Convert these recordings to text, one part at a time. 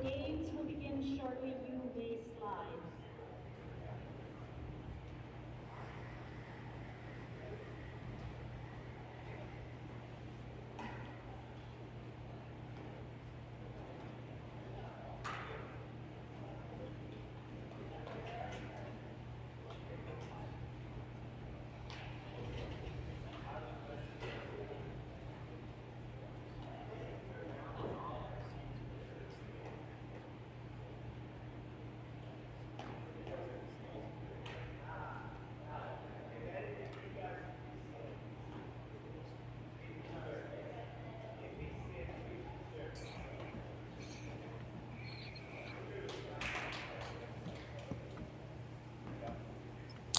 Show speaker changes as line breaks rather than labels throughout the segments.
games will begin shortly. You may slide.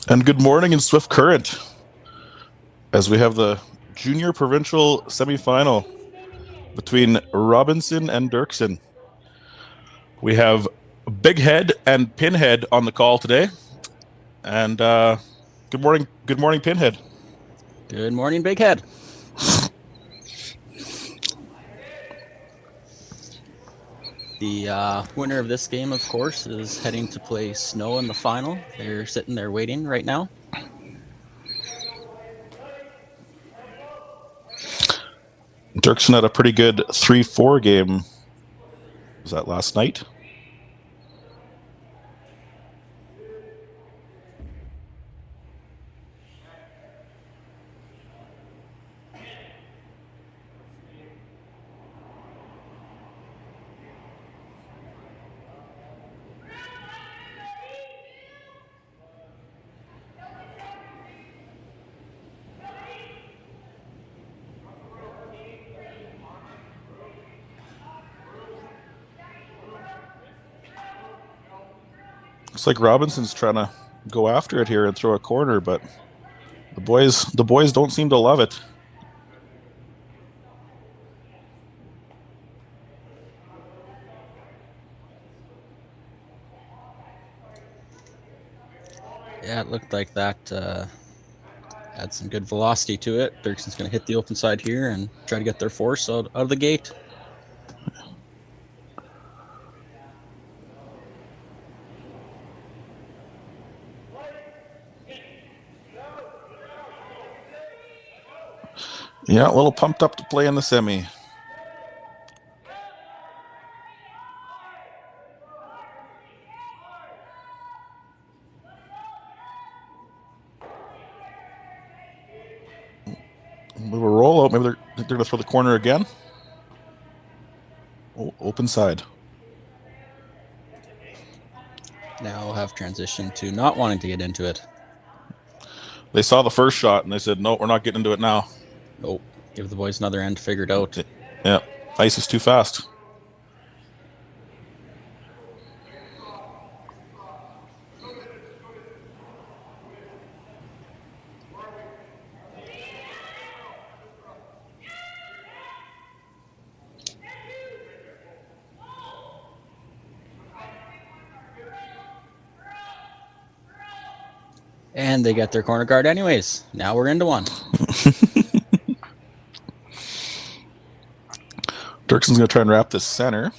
And good morning in Swift Current, as we have the Junior Provincial semifinal between Robinson and Derksen. We have Big Head and Pinhead on the call today. And good morning, Pinhead.
Good morning, Big Head. The winner of this game, of course, is heading to play Snow in the final. They're sitting there waiting right now.
Derksen had a pretty good 3-4 game. Was that last night? Looks like Robinson's trying to go after it here and throw a corner, but the boys don't seem to love it.
Yeah, it looked like that had some good velocity to it. Derksen's going to hit the open side here and try to get their force out of the gate.
Yeah, a little pumped up to play in the semi. Move a roll out. Maybe they're going to throw the corner again. Oh, open side.
Now we'll have transition to not wanting to get into it.
They saw the first shot and they said, no, we're not getting into it now.
Nope. Give the boys another end figured out.
Yeah, ice is too fast.
And they get their corner guard anyways. Now we're into one.
Derksen's going to try and wrap this center.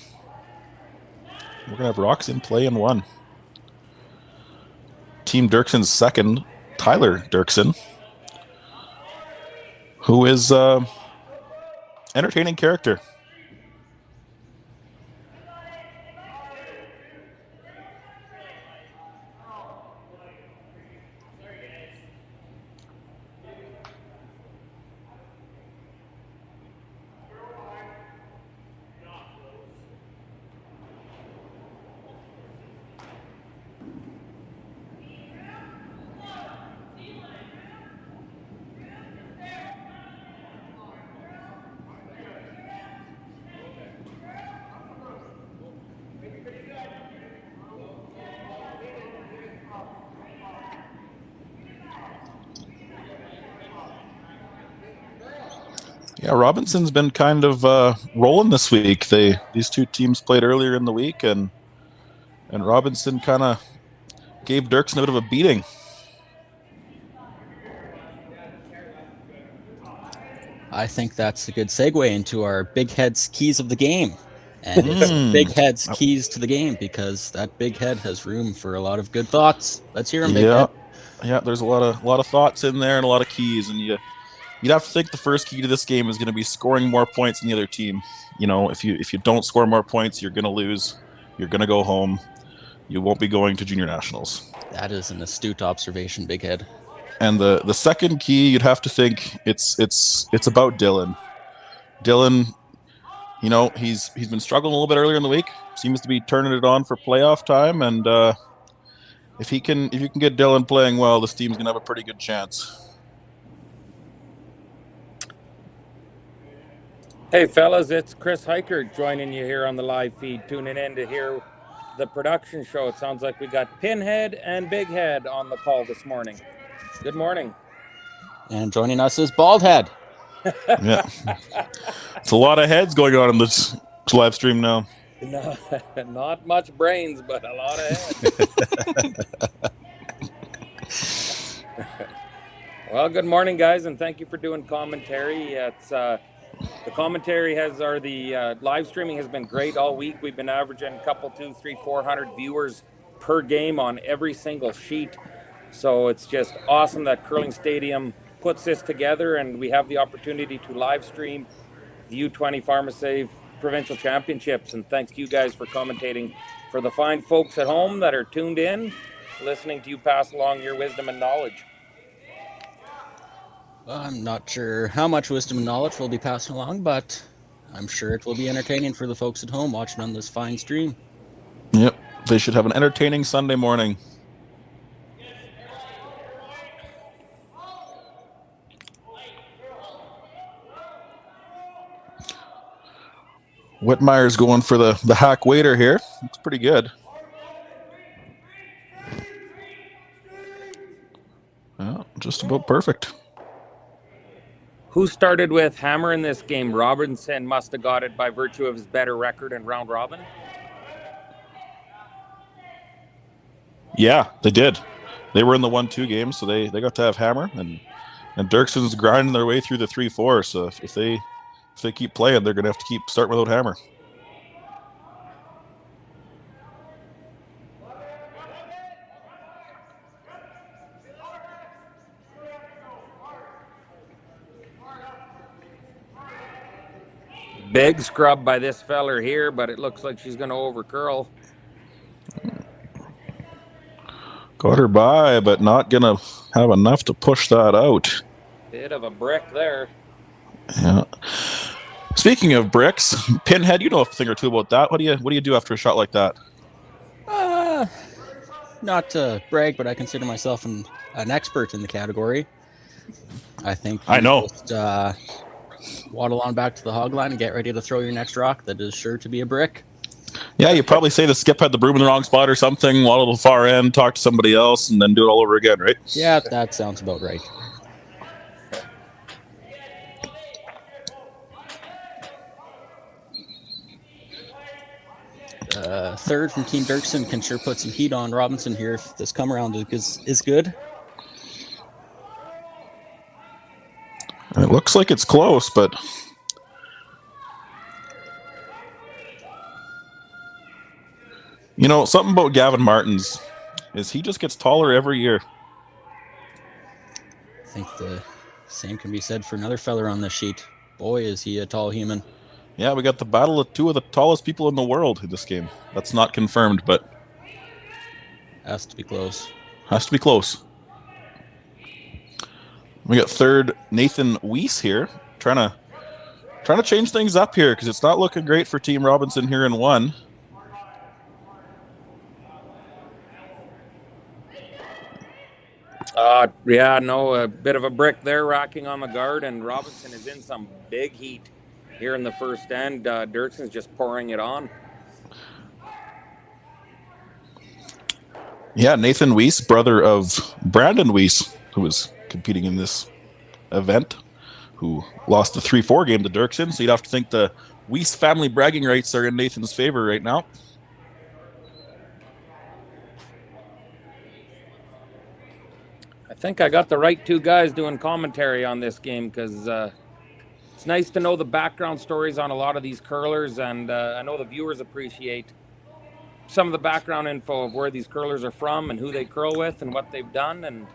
We're going to have Rocks in play in one. Team Derksen's second, Tyler Derksen, who is entertaining character. Yeah, Robinson's been kind of rolling this week. These two teams played earlier in the week, and Robinson kind of gave Derksen a bit of a beating.
I think that's a good segue into our Big Head's keys of the game. And it's Big Head's keys to the game, because that Big Head has room for a lot of good thoughts. Let's hear him, Big Head.
Yeah, there's a lot of thoughts in there and a lot of keys, and you'd have to think the first key to this game is going to be scoring more points than the other team. You know, if you don't score more points, you're going to lose. You're going to go home. You won't be going to junior nationals.
That is an astute observation, Big Head.
And the second key, you'd have to think it's about Dylan. Dylan, you know, he's been struggling a little bit earlier in the week. Seems to be turning it on for playoff time, and if you can get Dylan playing well, this team's gonna have a pretty good chance.
Hey fellas, it's Chris Hiker joining you here on the live feed, tuning in to hear the production show. It sounds like we got Pinhead and Big Head on the call this morning. Good morning.
And joining us is Bald Head.
Yeah. It's a lot of heads going on in this live stream now.
No, not much brains, but a lot of heads. Well, good morning, guys, and thank you for doing commentary. It's the commentary the live streaming has been great all week. We've been averaging a couple, 200, 300, 400 viewers per game on every single sheet. So it's just awesome that Curling Stadium puts this together, and we have the opportunity to live stream the U20 PharmaSave Provincial Championships. And thanks to you guys for commentating for the fine folks at home that are tuned in, listening to you pass along your wisdom and knowledge.
Well, I'm not sure how much wisdom and knowledge will be passed along, but I'm sure it will be entertaining for the folks at home watching on this fine stream.
Yep, they should have an entertaining Sunday morning. Whitmire's going for the hack waiter here. Looks pretty good. Yeah, just about perfect.
Who started with hammer in this game? Robinson must have got it by virtue of his better record in round robin.
Yeah, they did. They were in the 1-2 game, so they got to have hammer, and Derksen's grinding their way through the 3-4. So if they keep playing, they're going to have to keep starting without hammer.
Big scrub by this feller here, but it looks like she's going to overcurl.
Got her by, but not going to have enough to push that out.
Bit of a brick there.
Yeah. Speaking of bricks, Pinhead, you know a thing or two about that. What do you do after a shot like that?
Not to brag, but I consider myself an expert in the category. I think
I know.
Just, waddle on back to the hog line and get ready to throw your next rock that is sure to be a brick.
Yeah, you probably say the skip had the broom in the wrong spot or something, waddle to the far end, talk to somebody else, and then do it all over again, right?
Yeah, that sounds about right. Third from Team Derksen can sure put some heat on Robinson here if this come around is good.
It looks like it's close, but you know, something about Gavin Martins is he just gets taller every year.
I think the same can be said for another feller on this sheet. Boy, is he a tall human. Yeah,
we got the battle of two of the tallest people in the world in this game. That's not confirmed, but
has to be close.
Has to be close. We got third Nathan Weiss here, trying to change things up here because it's not looking great for Team Robinson here in one.
A bit of a brick there, rocking on the guard, and Robinson is in some big heat here in the first end. Derksen's just pouring it on.
Yeah, Nathan Weiss, brother of Brandon Weiss, who was competing in this event, who lost the 3-4 game to Derksen. So you'd have to think the Weiss family bragging rights are in Nathan's favor right now.
I think I got the right two guys doing commentary on this game because it's nice to know the background stories on a lot of these curlers, and I know the viewers appreciate some of the background info of where these curlers are from and who they curl with and what they've done. And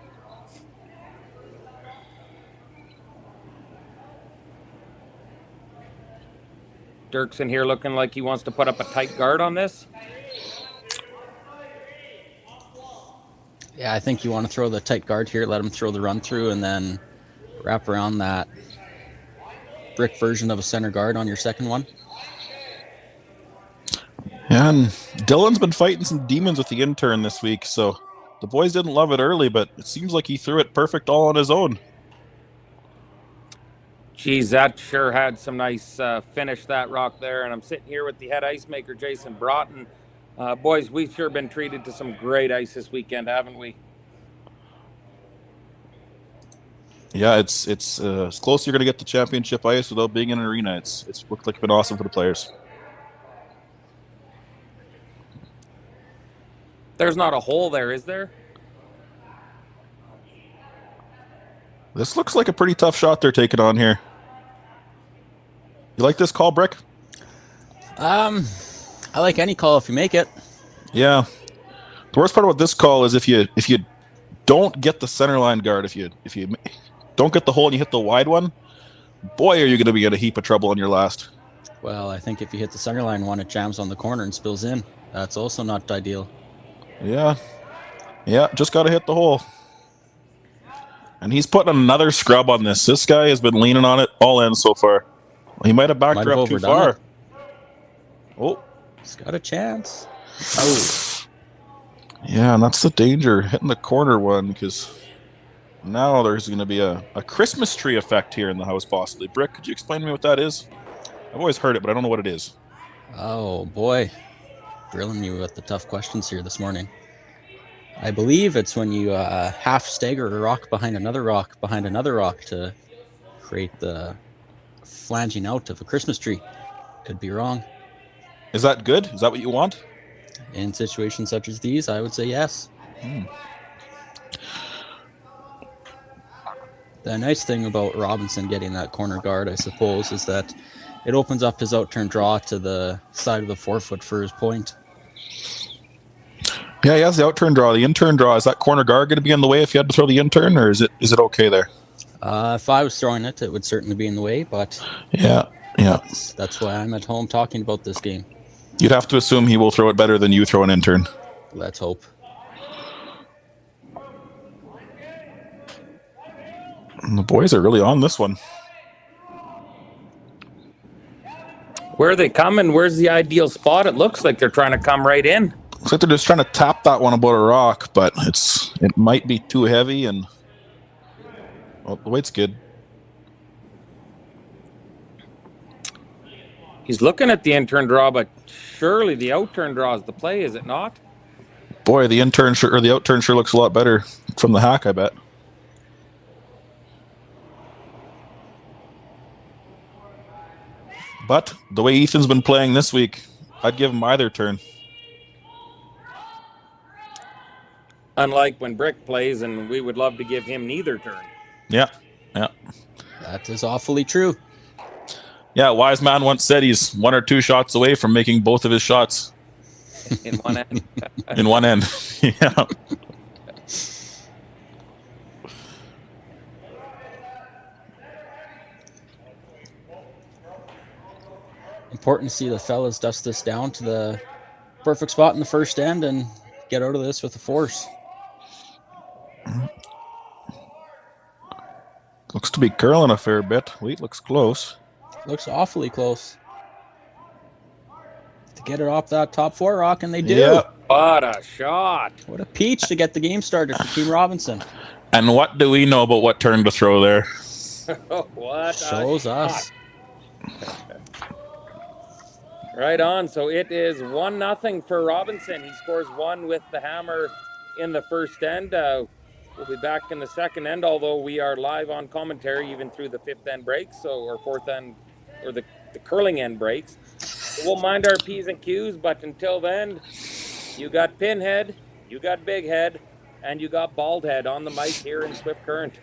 Derksen here looking like he wants to put up a tight guard on this.
Yeah, I think you want to throw the tight guard here, let him throw the run through, and then wrap around that brick version of a center guard on your second one.
Yeah, and Dylan's been fighting some demons with the intern this week, so the boys didn't love it early, but it seems like he threw it perfect all on his own.
Geez, that sure had some nice finish, that rock there. And I'm sitting here with the head ice maker, Jason Broughton. Boys, we've sure been treated to some great ice this weekend, haven't we?
Yeah, it's as close as you're going to get to championship ice without being in an arena. It's looked like it's been awesome for the players.
There's not a hole there, is there?
This looks like a pretty tough shot they're taking on here. You like this call, Brick?
I like any call if you make it.
Yeah. The worst part about this call is if you don't get the center line guard, if you don't get the hole and you hit the wide one, boy, are you going to be in a heap of trouble on your last.
Well, I think if you hit the center line one, it jams on the corner and spills in. That's also not ideal.
Yeah. Yeah, just got to hit the hole. And he's putting another scrub on this. This guy has been leaning on it all in so far. He might have backed her up too far. Oh.
He's got a chance. Oh.
Yeah, and that's the danger, hitting the corner one, because now there's going to be a Christmas tree effect here in the house, possibly. Brick, could you explain to me what that is? I've always heard it, but I don't know what it is.
Oh, boy. Grilling me with the tough questions here this morning. I believe it's when you half stagger a rock behind another rock to create the flanging out of a Christmas tree. Could be wrong.
Is that good? Is that what you want?
In situations such as these, I would say yes. The nice thing about Robinson getting that corner guard, I suppose, is that it opens up his outturn draw to the side of the forefoot for his point.
Yeah, he has the outturn draw. The intern draw, is that corner guard going to be in the way if you had to throw the intern, or is it okay there?
If I was throwing it, it would certainly be in the way, but
yeah.
That's why I'm at home talking about this game.
You'd have to assume he will throw it better than you throw an intern.
Let's hope.
And the boys are really on this one.
Where are they coming? Where's the ideal spot? It looks like they're trying to come right in.
Looks like they're just trying to tap that one about a rock, but it might be too heavy, and well, the weight's good.
He's looking at the intern draw, but surely the outturn draw is the play, is it not?
Boy, the outturn sure looks a lot better from the hack, I bet. But the way Ethan's been playing this week, I'd give him either turn.
Unlike when Brick plays, and we would love to give him neither turn.
Yeah.
That is awfully true.
Yeah, wise man once said he's 1 or 2 shots away from making both of his shots.
In one end.
In one end. Yeah.
Important to see the fellas dust this down to the perfect spot in the first end and get out of this with a force.
Looks to be curling a fair bit. Wait, looks close.
Looks awfully close. To get it off that top 4 rock, and they do.
Yeah.
What a shot.
What a peach to get the game started for Team Robinson.
And what do we know about what turn to throw there?
What
shows us.
Right on. So it is 1-0 for Robinson. He scores 1 with the hammer in the first end. We'll be back in the second end, although we are live on commentary even through the 5th end breaks, or 4th end, or the curling end breaks. So we'll mind our P's and Q's, but until then, you got Pinhead, you got Big Head, and you got Bald Head on the mic here in Swift Current.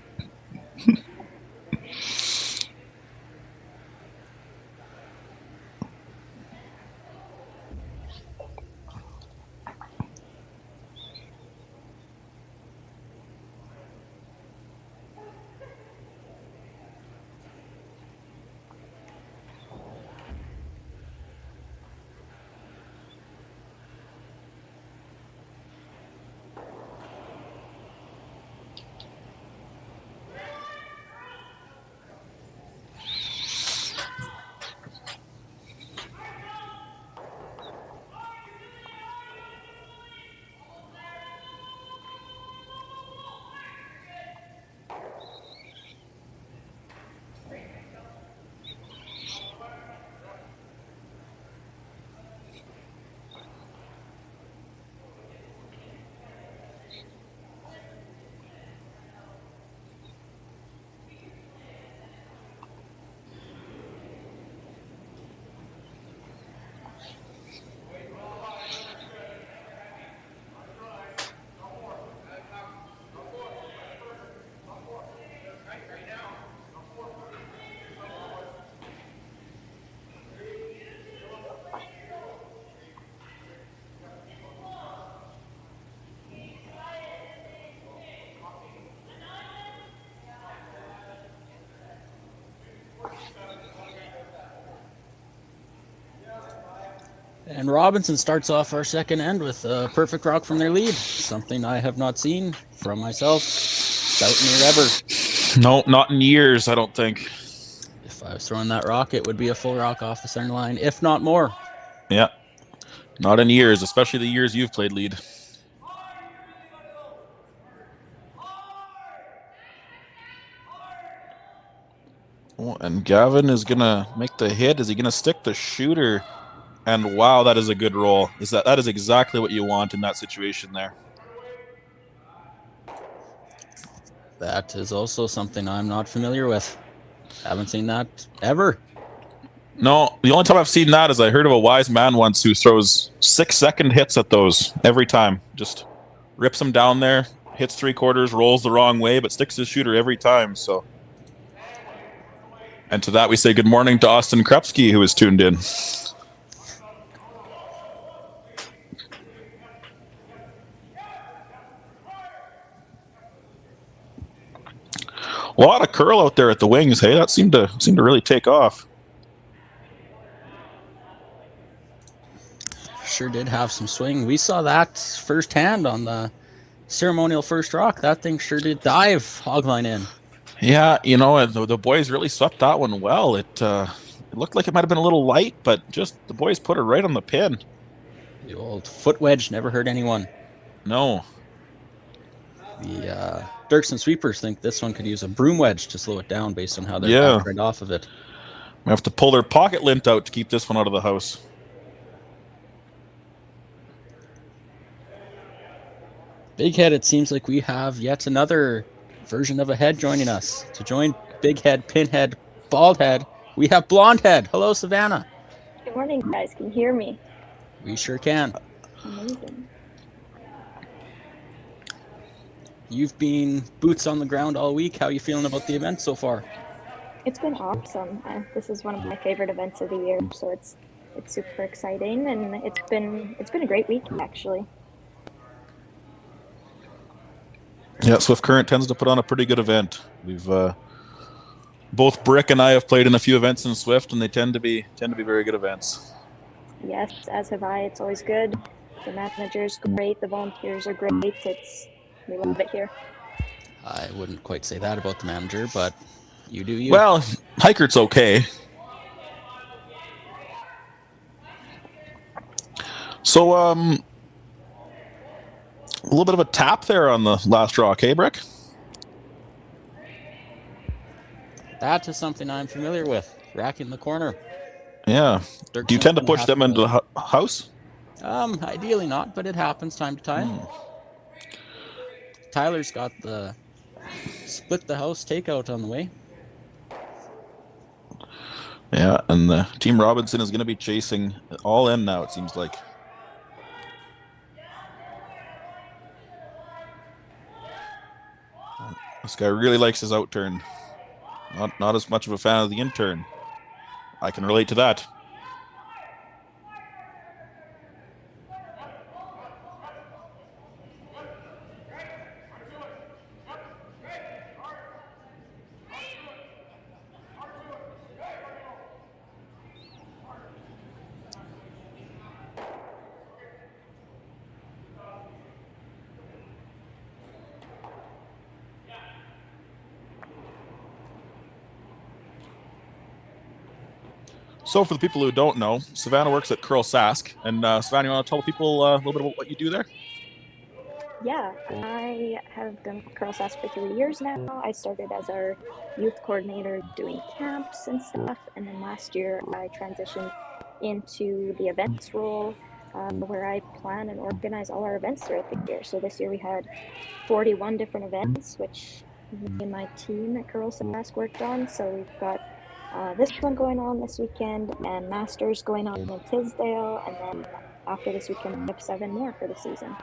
And Robinson starts off our second end with a perfect rock from their lead. Something I have not seen from myself. Saskatoon ever.
No, not in years, I don't think.
If I was throwing that rock, it would be a full rock off the center line, if not more.
Yeah, not in years, especially the years you've played lead. Oh, and Gavin is going to make the hit. Is he going to stick the shooter? And wow, that is a good roll. That is exactly what you want in that situation there.
That is also something I'm not familiar with. Haven't seen that ever.
No, the only time I've seen that is I heard of a wise man once who throws 6-second hits at those every time. Just rips them down there, hits 3/4, rolls the wrong way, but sticks his shooter every time. So, and to that we say good morning to Austin Krepsky, who is tuned in. A lot of curl out there at the wings. Hey, that seemed to really take off.
Sure did have some swing. We saw that firsthand on the ceremonial first rock. That thing sure did dive hogline in.
Yeah, you know, the boys really swept that one well. It looked like it might have been a little light, but just the boys put it right on the pin.
The old foot wedge never hurt anyone.
No.
The Derksen sweepers think this one could use a broom wedge to slow it down based on how they're backed right off of it.
We have to pull their pocket lint out to keep this one out of the house.
Big Head, it seems like we have yet another version of a head joining us. To join Big Head, Pinhead, Bald Head, we have Blonde Head. Hello, Savannah.
Good morning, guys. Can you hear me?
We sure can.
Amazing.
You've been boots on the ground all week. How are you feeling about the event so far?
It's been awesome. This is one of my favorite events of the year, so it's super exciting, and it's been a great week actually.
Yeah, Swift Current tends to put on a pretty good event. We've both Brick and I have played in a few events in Swift, and they tend to be very good events.
Yes, as have I. It's always good. The manager's great. The volunteers are great. We love it here.
I wouldn't quite say that about the manager, but you do you.
Well, Hikert's okay. So, a little bit of a tap there on the last rock, hey, Brick?
That is something I'm familiar with. Racking the corner.
Yeah. Do you tend to push them into the house?
Ideally not, but it happens time to time. Tyler's got the split the house takeout on the way.
Yeah, and the Team Robinson is going to be chasing all in now, it seems like. This guy really likes his out turn. Not as much of a fan of the in turn. I can relate to that. So for the people who don't know, Savannah works at Curl Sask. And Savannah, you want to tell people a little bit about what you do there?
Yeah, I have done Curl Sask for 3 years now. I started as our youth coordinator doing camps and stuff. And then last year I transitioned into the events role where I plan and organize all our events throughout the year. So this year we had 41 different events, which me and my team at Curl Sask worked on. So we've got this one going on this weekend, and Masters going on in Tisdale, and then after this weekend we have 7 more for the season.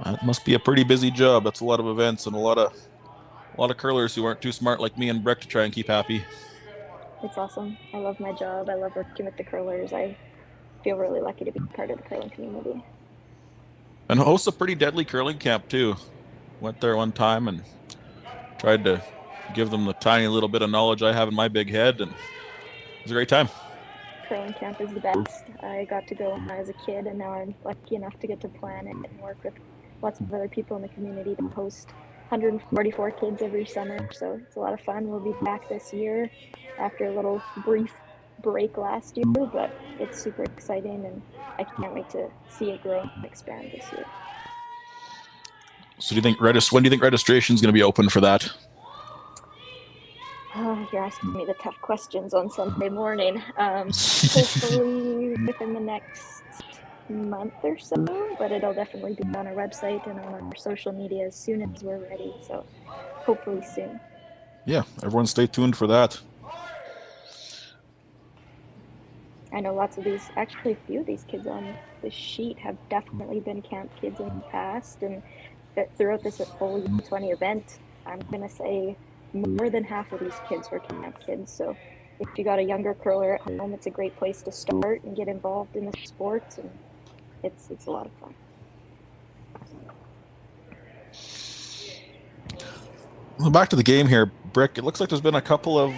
That must be a pretty busy job. That's a lot of events and a lot of curlers who aren't too smart like me and Brick to try and keep happy.
It's awesome. I love my job. I love working with the curlers. I feel really lucky to be part of the curling community.
And hosts a pretty deadly curling camp too. Went there one time and tried to give them the tiny little bit of knowledge I have in my big head, and it was a great time.
curling camp is the best. I got to go when I was a kid, and now I'm lucky enough to get to plan it and work with lots of other people in the community to host 144 kids every summer. So it's a lot of fun. We'll be back this year after a little brief break last year, but it's super exciting, and I can't wait to see it grow and expand this year.
So when do you think registration is going to be open for that?
Oh, you're asking me the tough questions on Sunday morning. Hopefully within the next month or so, but it'll definitely be on our website and on our social media as soon as we're ready. So hopefully soon.
Yeah, everyone stay tuned for that.
I know lots of these, actually a few of these kids on this sheet have definitely been camp kids in the past, and that throughout this whole U20 event, I'm going to say more than half of these kids were camp kids. So if you got a younger curler at home, it's a great place to start and get involved in the sport, and it's a lot of fun.
Well, back to the game here, Brick. It looks like there's been a couple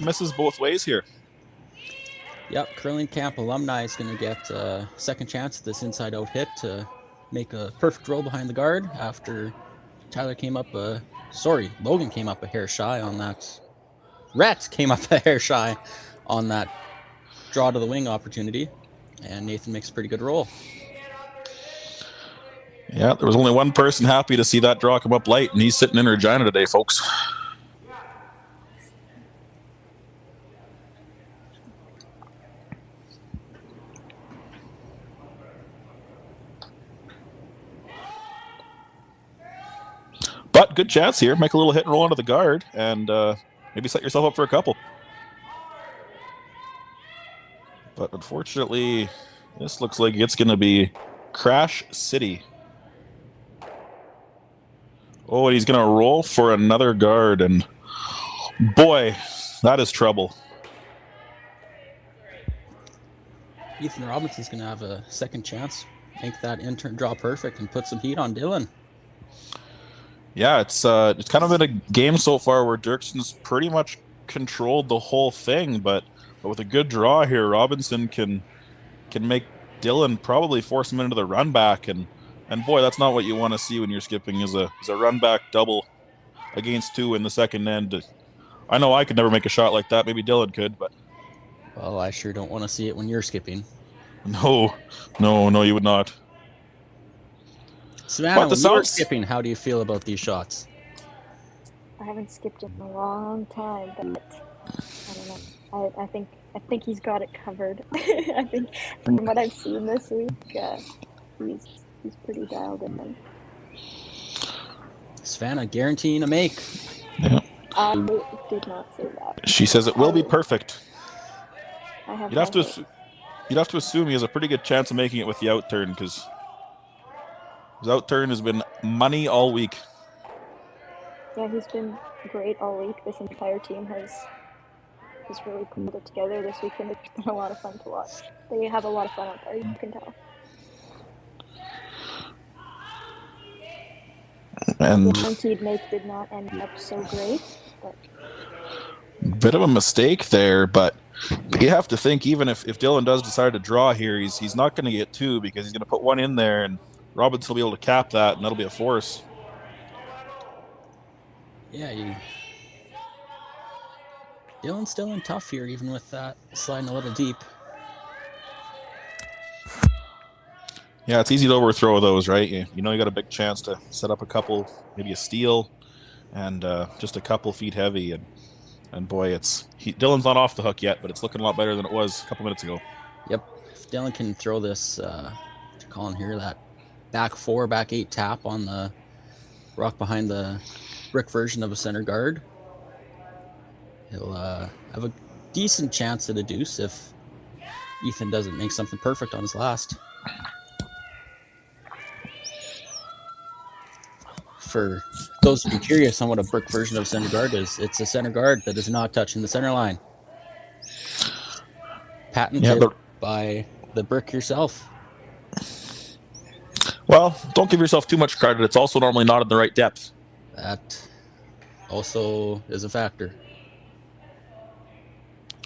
misses both ways here.
Yep, curling camp alumni is going to get a second chance at this inside-out hit to make a perfect roll behind the guard after Logan came up a hair shy on that. Rhett came up a hair shy on that draw to the wing opportunity, and Nathan makes a pretty good roll.
Yeah, there was only one person happy to see that draw come up light, and he's sitting in Regina today, folks. But good chance here. Make a little hit and roll onto the guard, and maybe set yourself up for a couple. But unfortunately, this looks like it's going to be Crash City. Oh, and he's going to roll for another guard, and boy, that is trouble.
Ethan Robinson's going to have a second chance, make that intern draw perfect, and put some heat on Dylan.
Yeah, it's kind of been a game so far where Derksen's pretty much controlled the whole thing, but with a good draw here, Robinson can make Dylan probably force him into the run back, and boy, that's not what you want to see when you're skipping is a run back double against two in the second end. I know I could never make a shot like that. Maybe Dylan could, but
well, I sure don't want to see it when you're skipping.
No, you would not.
Savannah, when you're skipping, how do you feel about these shots?
I haven't skipped in a long time, but I don't know. I think he's got it covered. I think from what I've seen this week, he's pretty dialed in.
Savannah guaranteeing a make.
Yeah.
I did not say that.
She says it will be perfect.
You'd
have to assume he has a pretty good chance of making it with the out turn, because his out turn has been money all week.
Yeah, he's been great all week. This entire team has really pulled it together this weekend. It's been a lot of fun to watch. They have a lot of fun out there, you can tell.
And
the guaranteed make did not end up so great, but
bit of a mistake there, but you have to think, even if Dylan does decide to draw here, he's not going to get two, because he's going to put one in there, and Robinson will be able to cap that, and that'll be a force.
Yeah, Dylan's still in tough here, even with that sliding a little deep.
Yeah, it's easy to overthrow those, right? You know you got a big chance to set up a couple, maybe a steal, and just a couple feet heavy, and boy, Dylan's not off the hook yet, but it's looking a lot better than it was a couple minutes ago.
Yep, if Dylan can throw this, to Colin here, that back 4, back 8 tap on the rock behind the brick version of a center guard, he'll have a decent chance at a deuce if Ethan doesn't make something perfect on his last. For those of you curious on what a brick version of center guard is, it's a center guard that is not touching the center line. Patented by the brick yourself.
Well, don't give yourself too much credit. It's also normally not in the right depth.
That also is a factor.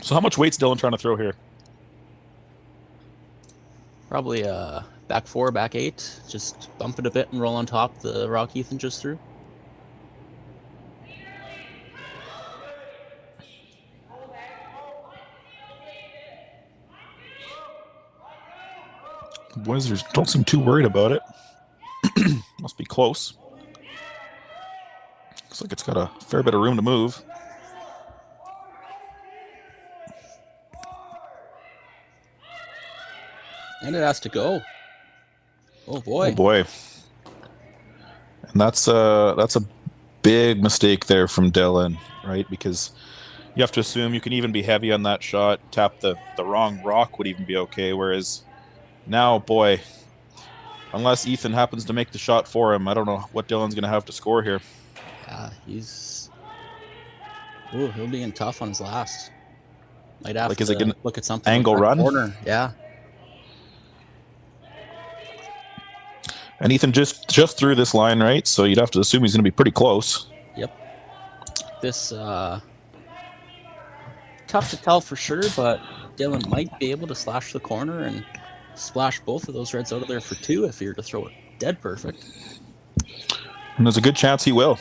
So how much weight's Dylan trying to throw here?
Probably back 4, back 8. Just bump it a bit and roll on top the rock Ethan just threw.
Boys don't seem too worried about it. Must be close. Looks like it's got a fair bit of room to move.
And it has to go. Oh boy.
Oh boy. And that's a big mistake there from Dylan, right? Because you have to assume you can even be heavy on that shot. Tap the wrong rock would even be okay. Whereas now, boy, unless Ethan happens to make the shot for him, I don't know what Dylan's going to have to score here.
Yeah, he's... Ooh, he'll be in tough on his last. Might have
Is it
to
gonna
look at something
angle
with that
run?
corner. Yeah.
And Ethan just threw this line, right? So you'd have to assume he's going to be pretty close.
Yep. This, tough to tell for sure, but Dylan might be able to slash the corner and splash both of those reds out of there for 2 if he were to throw it dead perfect.
And there's a good chance he will.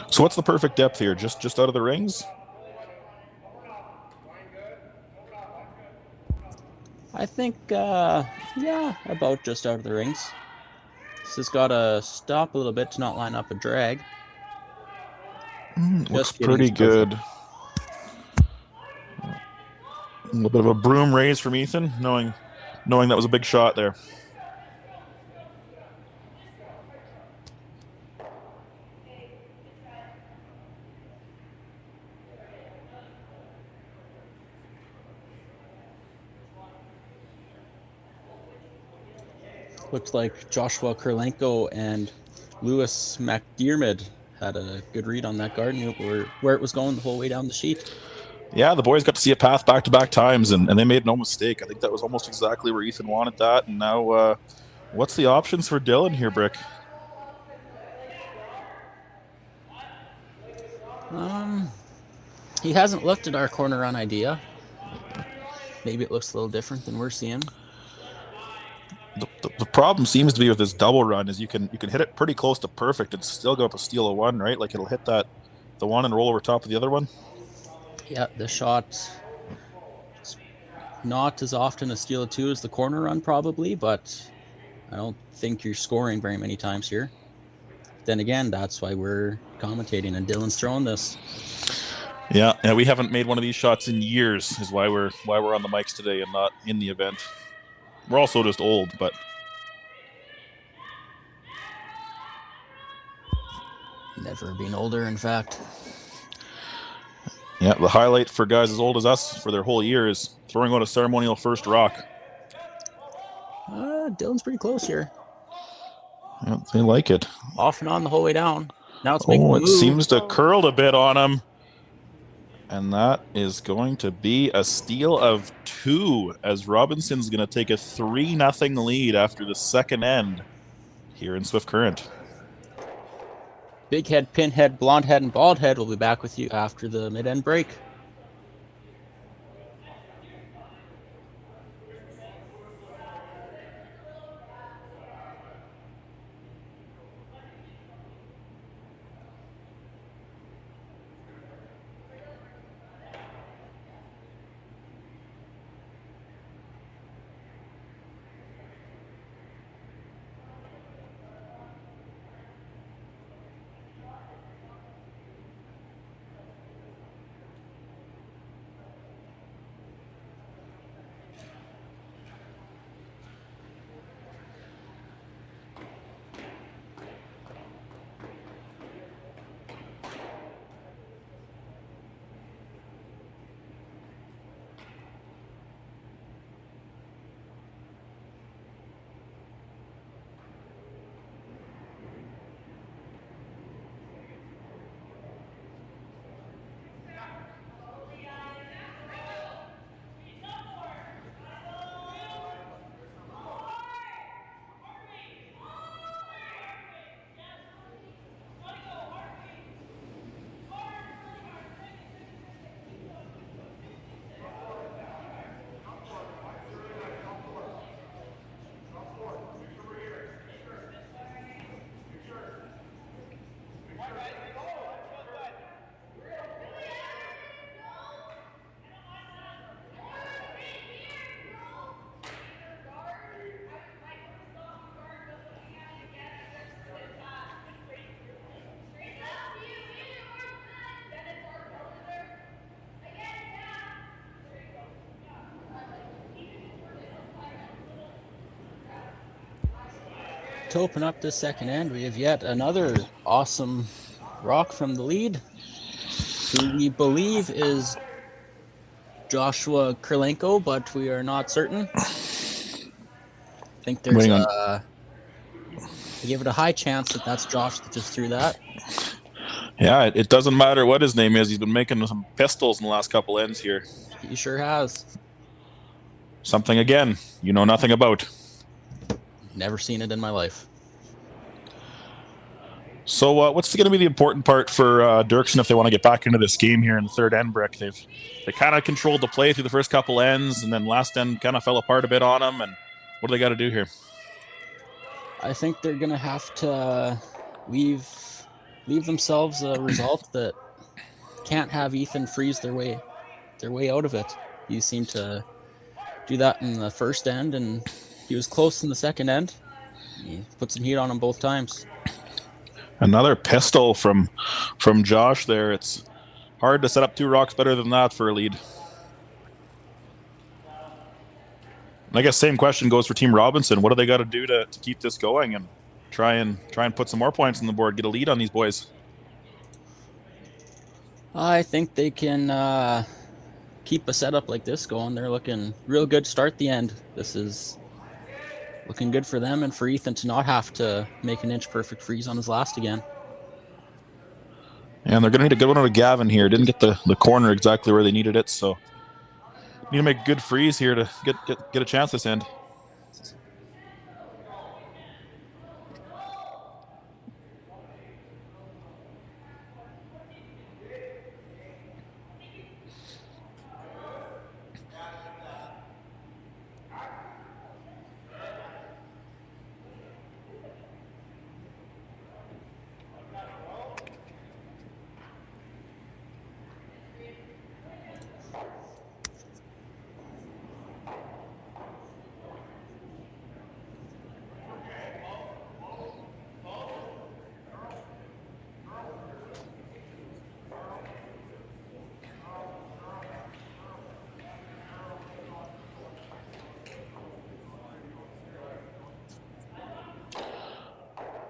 So what's the perfect depth here? Just out of the rings?
I think, yeah, about just out of the rings. This has got to stop a little bit to not line up a drag.
Looks pretty good. A little bit of a broom raise from Ethan, knowing that was a big shot there.
Looks like Joshua Kurlenko and Lewis McDermott had a good read on that garden where it was going the whole way down the sheet.
Yeah, the boys got to see a path back-to-back times, and they made no mistake. I think that was almost exactly where Ethan wanted that. And now, what's the options for Dylan here, Brick?
He hasn't looked at our corner run idea. Maybe it looks a little different than we're seeing.
The problem seems to be with this double run is you can hit it pretty close to perfect and still go up a steal of 1, right? Like it'll hit the one and roll over top of the other one.
Yeah, the shot not as often a steal of 2 as the corner run probably, but I don't think you're scoring very many times here. Then again, that's why we're commentating and Dylan's throwing this.
Yeah, we haven't made one of these shots in years is why we're on the mics today and not in the event. We're also just old, but
never been older, in fact.
Yeah, the highlight for guys as old as us for their whole year is throwing out a ceremonial first rock.
Dylan's pretty close here.
Yeah, they like it.
Off and on the whole way down. Now it's making a move.
It seems to curl a bit on him. And that is going to be a steal of 2 as Robinson's going to take a 3-0 lead after the second end here in Swift Current.
Big head, pinhead, blonde head, and bald head will be back with you after the mid-end break. To open up this second end, we have yet another awesome rock from the lead, who we believe is Joshua Krylenko, but we are not certain. I think there's I give it a high chance that that's Josh that just threw that.
Yeah, it doesn't matter what his name is. He's been making some pistols in the last couple ends here.
He sure has.
Something, again, you know nothing about.
Never seen it in my life.
So what's going to be the important part for Derksen if they want to get back into this game here in the third end, Brick? They kind of controlled the play through the first couple ends, and then last end kind of fell apart a bit on them. And what do they got to do here?
I think they're going to have to leave themselves a result that can't have Ethan freeze their way out of it. He seemed to do that in the first end, and he was close in the second end. He put some heat on him both times.
Another pistol from Josh there. It's hard to set up two rocks better than that for a lead. And I guess same question goes for Team Robinson. What do they got to do to keep this going and try and put some more points on the board, get a lead on these boys?
I think they can keep a setup like this going. They're looking real good to start the end. This is looking good for them and for Ethan to not have to make an inch perfect freeze on his last again.
And they're going to need a good one out of Gavin here. Didn't get the corner exactly where they needed it, so need to make a good freeze here to get a chance this end.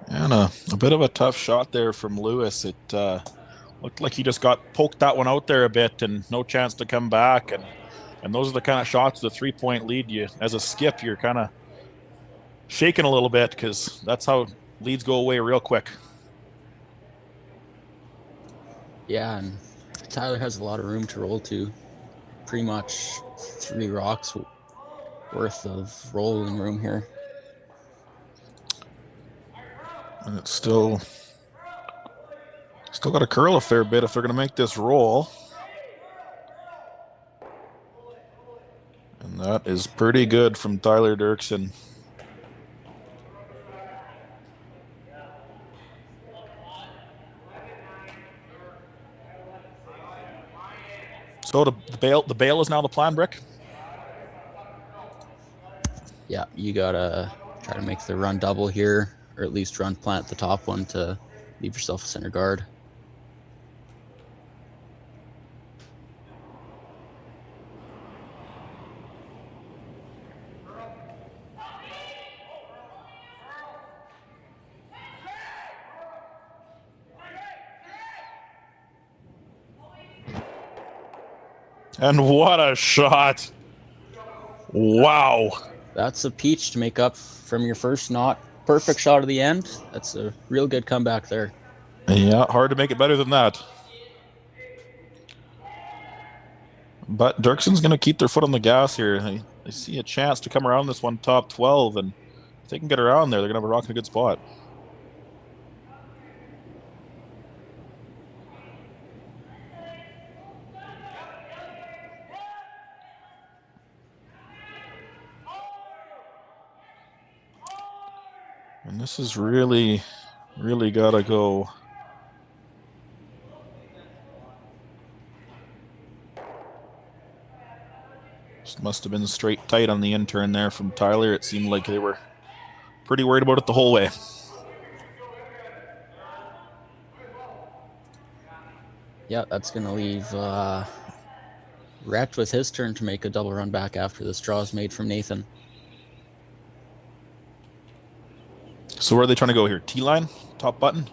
And a bit of a tough shot there from Lewis. It looked like he just got poked that one out there a bit and no chance to come back. And those are the kind of shots, the 3-point lead, you as a skip, you're kind of shaking a little bit because that's how leads go away real quick.
Yeah, and Tyler has a lot of room to roll to. Pretty much 3 rocks worth of rolling room here.
And it's still got to curl a fair bit if they're going to make this roll. And that is pretty good from Tyler Derksen. So the bail is now the plan, Brick?
Yeah, you gotta try to make the run double here, or at least run plant the top one to leave yourself a center guard.
And what a shot. Wow.
That's a peach to make up from your first not perfect shot of the end. That's a real good comeback there.
Yeah, hard to make it better than that. But Derksen's going to keep their foot on the gas here. They see a chance to come around this one top 12, and if they can get around there, they're going to have a rock in a good spot. And this is really, really got to go. Just must have been straight tight on the in-turn there from Tyler. It seemed like they were pretty worried about it the whole way.
Yeah, that's going to leave Rhett with his turn to make a double run back after this draw is made from Nathan.
So where are they trying to go here? T-line? Top button?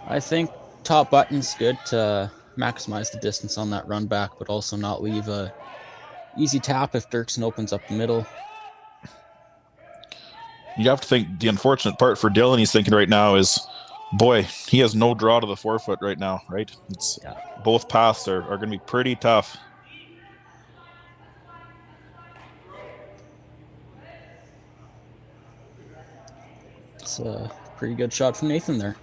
I think top button's good to maximize the distance on that run back, but also not leave a easy tap if Derksen opens up the middle.
You have to think the unfortunate part for Dylan, he's thinking right now is, boy, he has no draw to the forefoot right now, right? It's both paths are going to be pretty tough.
It's a pretty good shot from Nathan there.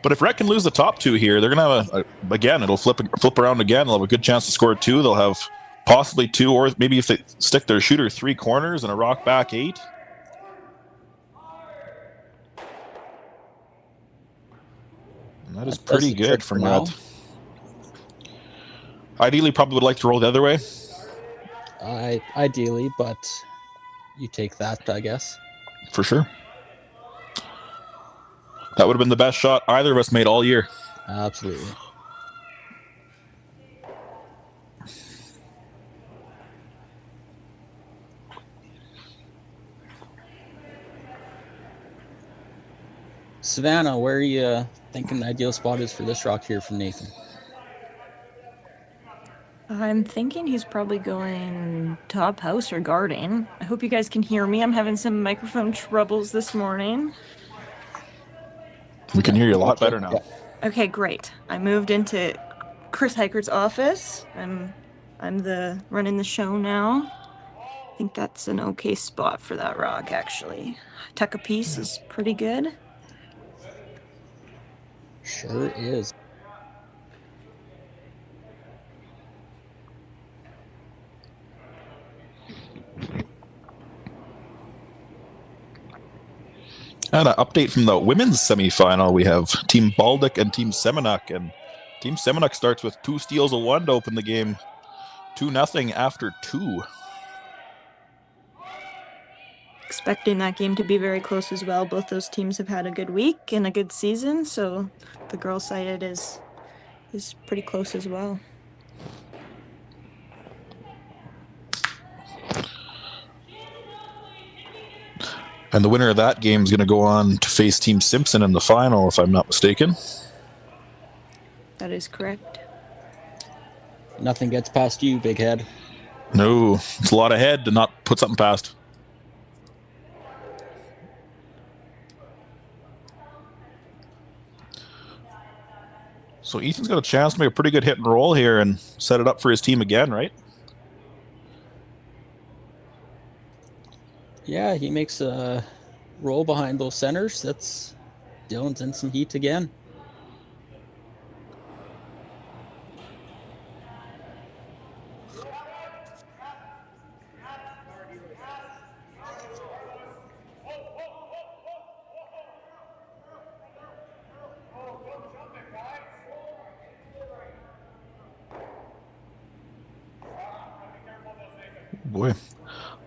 But if Rhett can lose the top two here, they're going to have again, it'll flip around again. They'll have a good chance to score 2. They'll have possibly 2, or maybe if they stick their shooter 3 corners and a rock back 8. And that is pretty good from Rhett. Ideally, probably would like to roll the other way.
Ideally, but you take that, I guess.
For sure. That would have been the best shot either of us made all year.
Absolutely. Savannah, where are you thinking the ideal spot is for this rock here from Nathan?
I'm thinking he's probably going top house or garden. I hope you guys can hear me. I'm having some microphone troubles this morning.
We can hear you a lot better now.
Okay, great. I moved into Chris Heikert's office. I'm running the show now. I think that's an okay spot for that rock, actually. Tuck a piece is pretty good.
Sure is.
And an update from the women's semifinal. We have Team Baldic and Team Seminuk. And Team Seminuk starts with 2 steals of 1 to open the game. 2-0 after 2.
Expecting that game to be very close as well. Both those teams have had a good week and a good season, so the girls' side is pretty close as well.
And the winner of that game is going to go on to face Team Simpson in the final, if I'm not mistaken.
That is correct.
Nothing gets past you, big head.
No, it's a lot of head to not put something past. So Ethan's got a chance to make a pretty good hit and roll here and set it up for his team again, right?
Yeah, he makes a roll behind those centers. That's Dylan's in some heat again.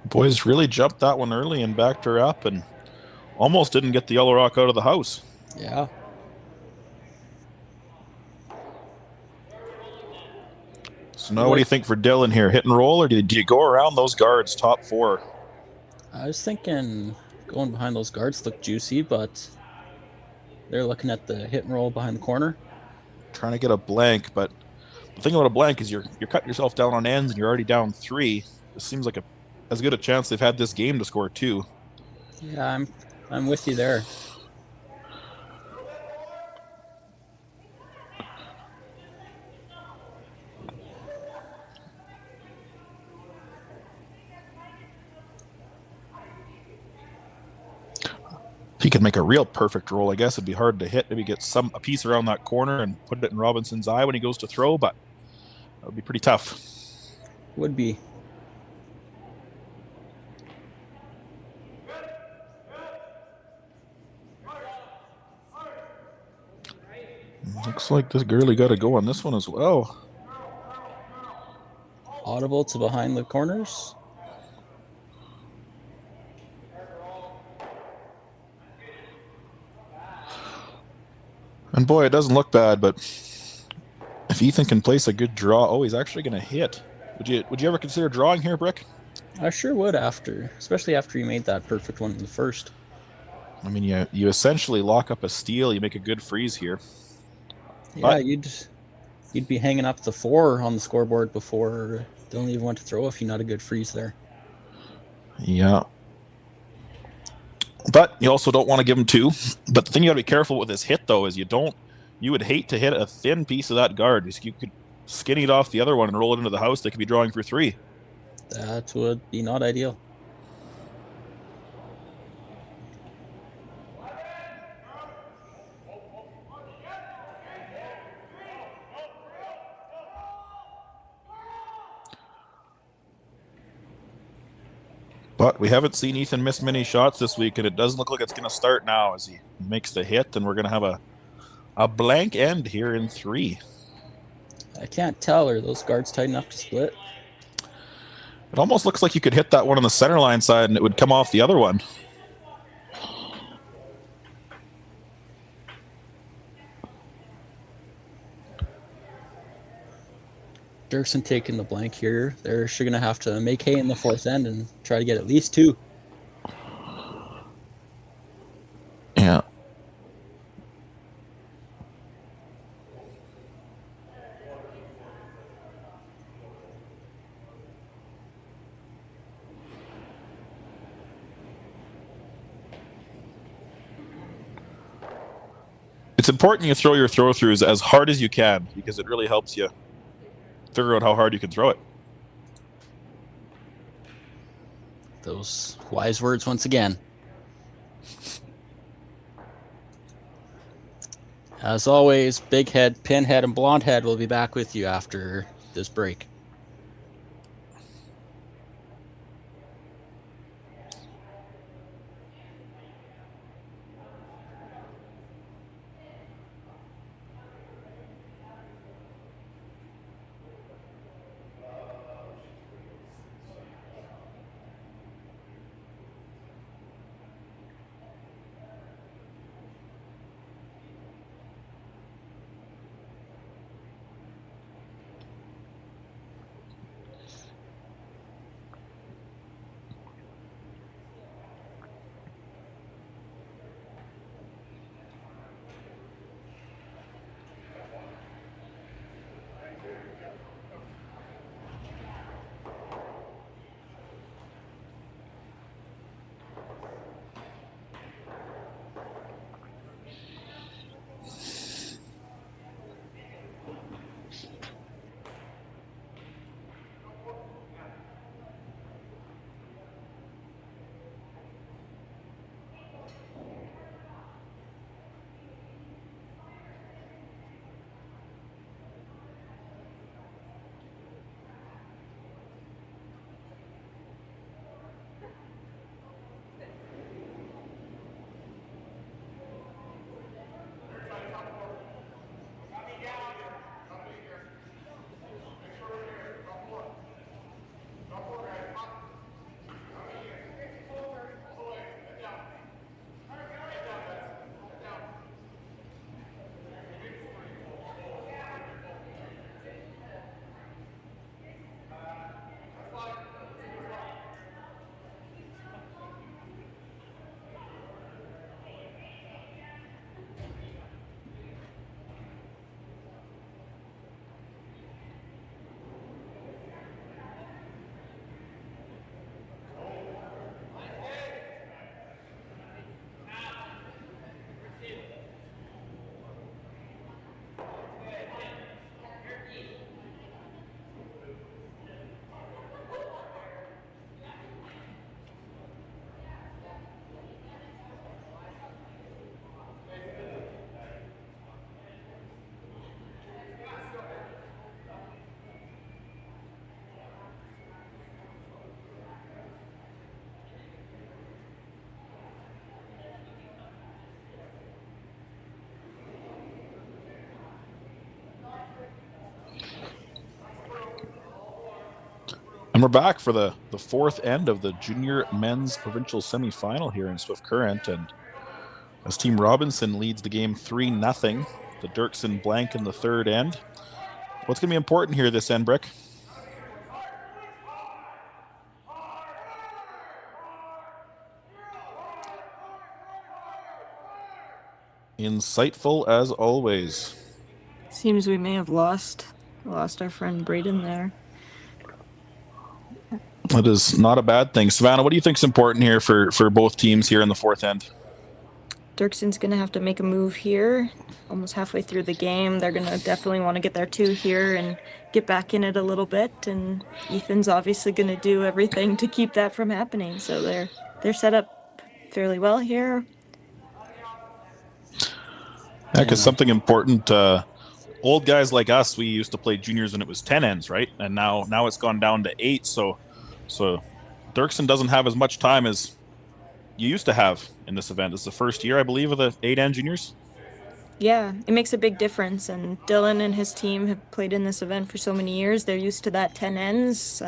Boys really jumped that one early and backed her up and almost didn't get the yellow rock out of the house. Yeah.
So now what do you think for Dylan here? Hit and roll, or do you go around those guards, top 4?
I was thinking going behind those guards looked juicy, but they're looking at the hit and roll behind the corner.
Trying to get a blank, but the thing about a blank is you're cutting yourself down on ends and you're already down 3. It seems like as good a chance they've had this game to score 2.
Yeah, I'm with you there.
If he could make a real perfect roll, I guess it'd be hard to hit. Maybe get a piece around that corner and put it in Robinson's eye when he goes to throw, but that would be pretty tough.
Would be.
Looks like this girlie got to go on this one as well.
Audible to behind the corners.
And boy, it doesn't look bad, but if Ethan can place a good draw, he's actually going to hit. Would you ever consider drawing here, Brick?
I sure would especially after you made that perfect one in the first.
I mean, you essentially lock up a steal. You make a good freeze here.
Yeah,
But
you'd be hanging up the 4 on the scoreboard before Dylan even went to throw if you not a good freeze there.
Yeah. But you also don't want to give him 2. But the thing you got to be careful with this hit, though, is you would hate to hit a thin piece of that guard. Because you could skinny it off the other one and roll it into the house. They could be drawing for 3.
That would be not ideal.
But we haven't seen Ethan miss many shots this week, and it doesn't look like it's going to start now as he makes the hit, and we're going to have a blank end here in 3.
I can't tell. Are those guards tight enough to split?
It almost looks like you could hit that one on the center line side, and it would come off the other one.
Derksen taking the blank here. They're sure going to have to make hay in the 4th end and try to get at least 2.
Yeah. It's important you throw your throw-throughs as hard as you can because it really helps you figure out how hard you can throw it.
Those wise words once again. As always, Big Head, Pinhead, and Blonde Head will be back with you after this break.
And we're back for the 4th end of the junior men's provincial semifinal here in Swift Current. And as Team Robinson leads the game 3-0, the Derksen blank in the 3rd end. What's going to be important here this end, Brick? Insightful as always.
Seems we may have lost our friend Braden there.
That is not a bad thing. Savannah, what do you think is important here for both teams here in the fourth end?
Derksen's going to have to make a move here. Almost halfway through the game. They're going to definitely want to get their 2 here and get back in it a little bit. And Ethan's obviously going to do everything to keep that from happening. So they're set up fairly well here.
Yeah, because something important, old guys like us, we used to play juniors when it was 10 ends, right? And now it's gone down to 8. So Derksen doesn't have as much time as you used to have in this event. It's the first year, I believe, of the 8N juniors.
Yeah, it makes a big difference. And Dylan and his team have played in this event for so many years. They're used to that 10 ends,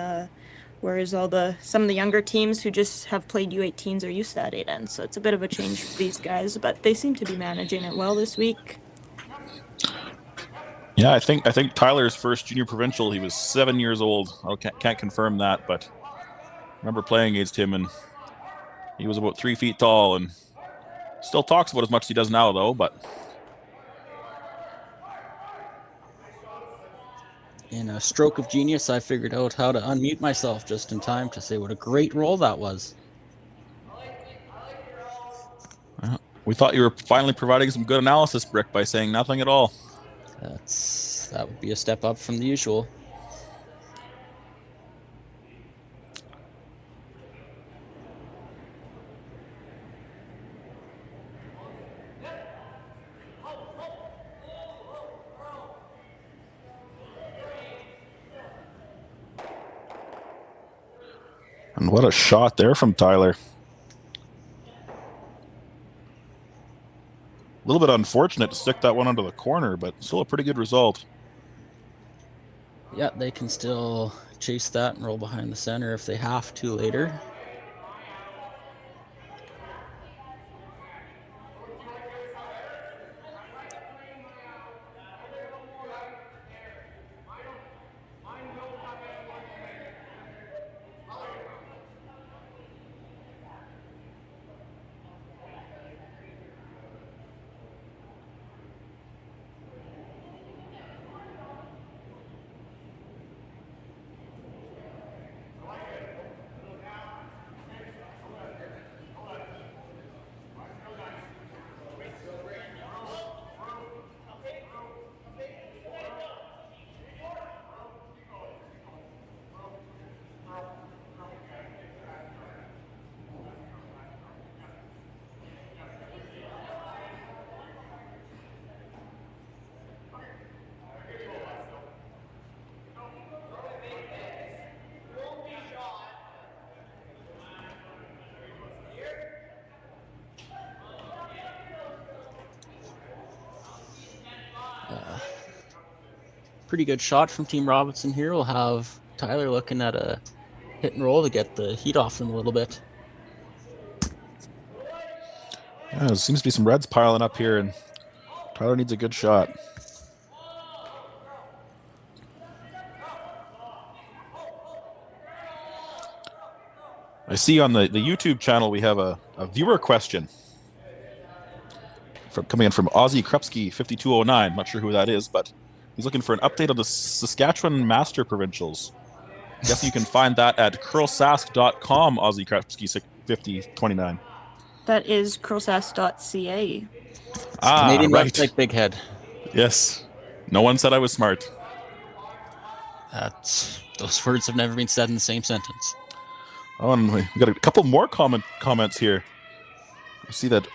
whereas some of the younger teams who just have played U18s are used to that 8 ends. So it's a bit of a change for these guys, but they seem to be managing it well this week.
Yeah, I think Tyler's first junior provincial, he was 7 years old. I can't confirm that, but I remember playing against him, and he was about 3 feet tall, and still talks about as much as he does now, though. But
in a stroke of genius, I figured out how to unmute myself just in time to say what a great roll that was.
We thought you were finally providing some good analysis, Brick, by saying nothing at all.
That would be a step up from the usual.
And what a shot there from Tyler. A little bit unfortunate to stick that one under the corner, but still a pretty good result.
Yeah, they can still chase that and roll behind the center if they have to later. Pretty good shot from Team Robinson here. We'll have Tyler looking at a hit and roll to get the heat off them a little bit.
Yeah, there seems to be some reds piling up here, and Tyler needs a good shot. I see on the YouTube channel we have a viewer question coming in from Aussie Krupski 5209. Not sure who that is, but he's looking for an update on the Saskatchewan Master Provincials. I guess you can find that at curlsask.com, Aussie Krupski 5029.
That is curlsask.ca.
Canadian
right.
website, Big Head.
Yes. No one said I was smart.
Those words have never been said in the same sentence.
Oh, and we got a couple more comments here. You see that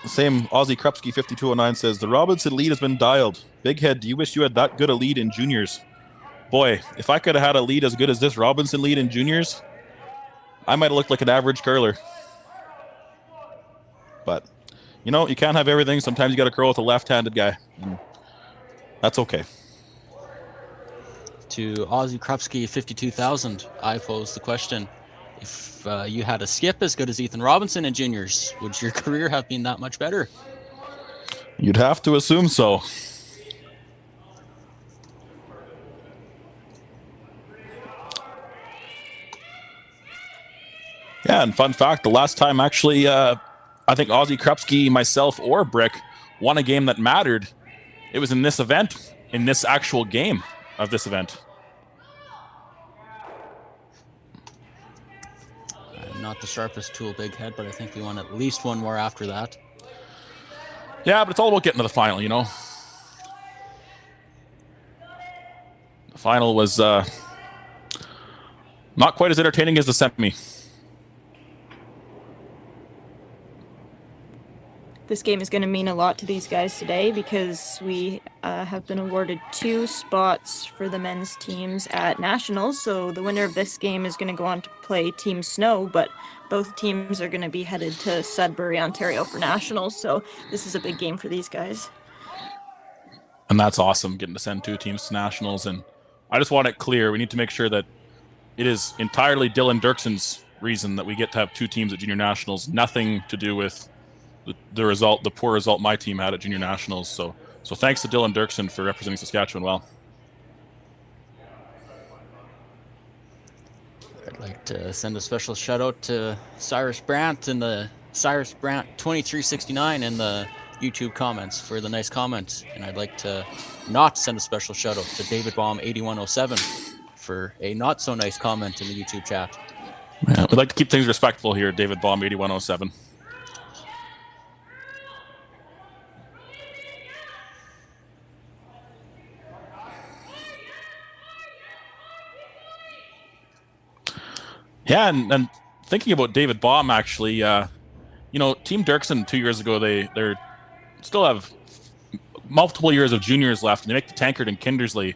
the same Aussie Krupski 5209 says, the Robinson lead has been dialed. Big Head, do you wish you had that good a lead in juniors? Boy, if I could have had a lead as good as this Robinson lead in juniors, I might have looked like an average curler. But, you know, you can't have everything. Sometimes you got to curl with a left-handed guy. And that's okay.
To Aussie Krupski 52,000, I pose the question. If you had a skip as good as Ethan Robinson in juniors, would your career have been that much better?
You'd have to assume so. Yeah, and fun fact, the last time actually, I think Aussie Krupski, myself, or Brick won a game that mattered, it was in this event, in this actual game of this event.
I'm not the sharpest tool, Big Head, but I think we won at least one more after that.
Yeah, but it's all about getting to the final, you know. The final was not quite as entertaining as the semi.
This game is going to mean a lot to these guys today because we have been awarded 2 spots for the men's teams at Nationals. So the winner of this game is going to go on to play Team Snow, but both teams are going to be headed to Sudbury, Ontario for Nationals. So this is a big game for these guys.
And that's awesome, getting to send 2 teams to Nationals. And I just want it clear, we need to make sure that it is entirely Dylan Derksen's reason that we get to have 2 teams at Junior Nationals, nothing to do with the poor result my team had at Junior Nationals. So thanks to Dylan Derksen for representing Saskatchewan well.
I'd like to send a special shout out to Cyrus Brandt in the Cyrus Brandt 2369 in the YouTube comments for the nice comment. And I'd like to not send a special shout out to David Baum 8107 for a not so nice comment in the YouTube chat.
Yeah, we'd like to keep things respectful here, David Baum 8107. Yeah, and thinking about David Baum, actually, you know, Team Derksen 2 years ago, they're still have multiple years of juniors left, and they make the Tankard and Kindersley,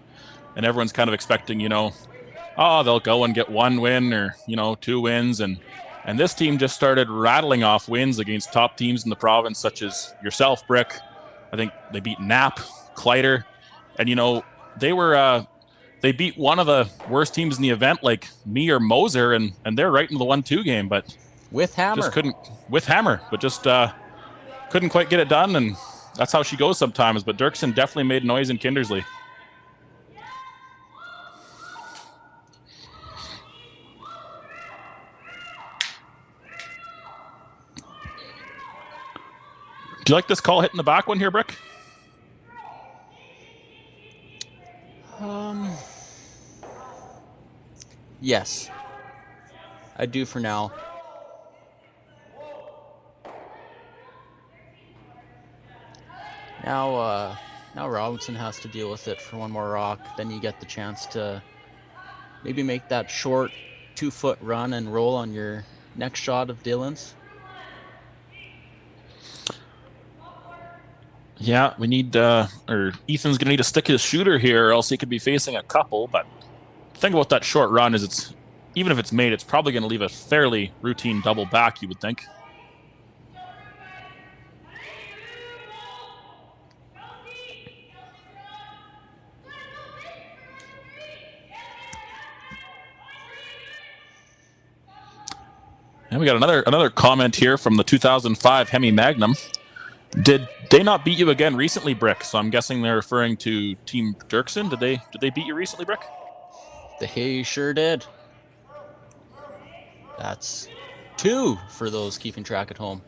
and everyone's kind of expecting, you know, oh, they'll go and get 1 win or, you know, 2 wins, and this team just started rattling off wins against top teams in the province, such as yourself, Brick. I think they beat Knapp, Kleider, and, you know, they beat one of the worst teams in the event, like me or Moser, and they're right into the 1-2 game, but
with Hammer.
Just couldn't quite get it done, and that's how she goes sometimes. But Derksen definitely made noise in Kindersley. Do you like this call hitting the back one here, Brick?
Yes, I do for now. Now Robinson has to deal with it for 1 more rock. Then you get the chance to maybe make that short 2-foot run and roll on your next shot of Dylan's.
Yeah, we need, or Ethan's going to need to stick his shooter here, or else he could be facing a couple. But the thing about that short run is even if it's made, it's probably going to leave a fairly routine double back, you would think. And we got another comment here from the 2005 Hemi Magnum. Did they not beat you again recently, Brick? So I'm guessing they're referring to Team Derksen. Did they beat you recently, Brick?
They sure did. That's 2 for those keeping track at home.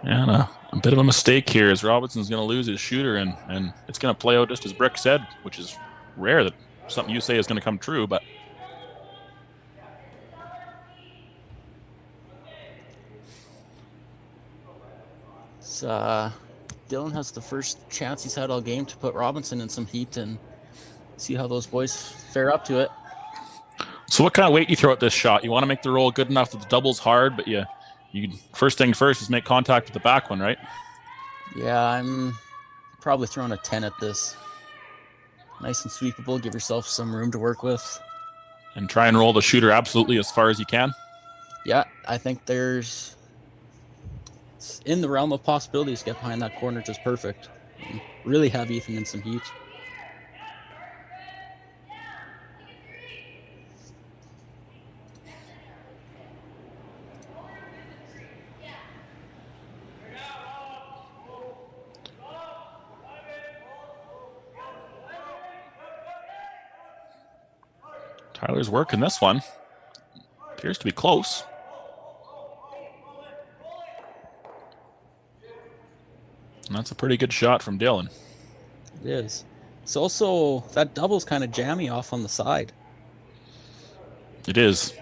Yeah, a bit of a mistake here as Robinson's going to lose his shooter, and it's going to play out just as Brick said, which is rare that something you say is going to come true, but
Dylan has the first chance he's had all game to put Robinson in some heat and see how those boys fare up to it.
So what kind of weight do you throw at this shot? You want to make the roll good enough that the double's hard, but you first thing first is make contact with the back one, right?
Yeah, I'm probably throwing a 10 at this. Nice and sweepable. Give yourself some room to work with.
And try and roll the shooter absolutely as far as you can.
Yeah, I think it's in the realm of possibilities to get behind that corner just perfect. And really have Ethan in some heat.
Tyler's working this one. Appears to be close. And that's a pretty good shot from Dylan.
It is. It's also, that double's kind of jammy off on the side.
It is.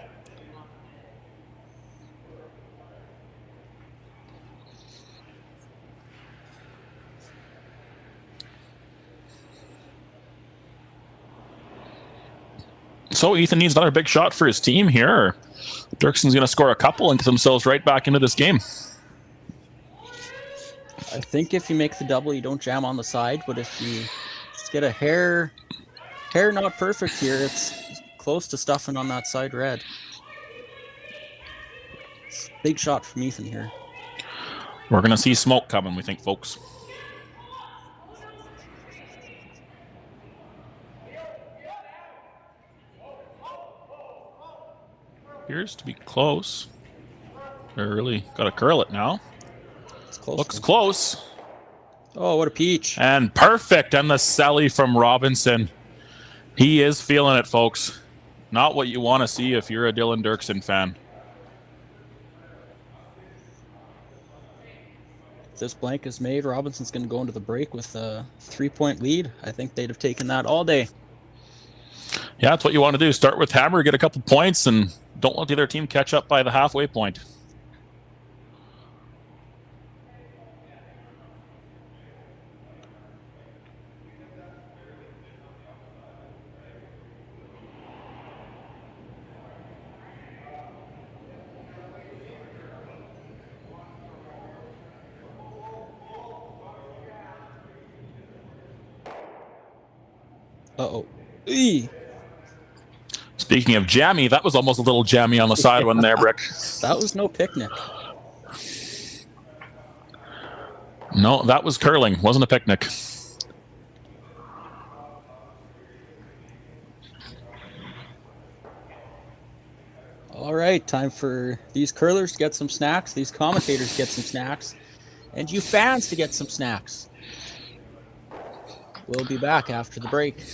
So Ethan needs another big shot for his team here. Or Derksen's going to score a couple and get themselves right back into this game.
I think if you make the double, you don't jam on the side, but if you just get a hair not perfect here, it's close to stuffing on that side red. It's a big shot from Ethan here.
We're going to see smoke coming, we think, folks. Appears to be close. They're really got to curl it now.
It's close.
Looks close.
Oh, what a peach.
And perfect on the Sally from Robinson. He is feeling it, folks. Not what you want to see if you're a Dylan Derksen fan.
If this blank is made, Robinson's going to go into the break with a 3-point lead. I think they'd have taken that all day.
Yeah, that's what you want to do. Start with hammer, get a couple points, and don't let the other team catch up by the halfway point.
Uh-oh. Eee.
Speaking of jammy, that was almost a little jammy on the side one there, Brick.
That was no picnic.
No, that was curling. Wasn't a picnic.
All right, time for these curlers to get some snacks, these commentators to get some snacks, and you fans to get some snacks. We'll be back after the break.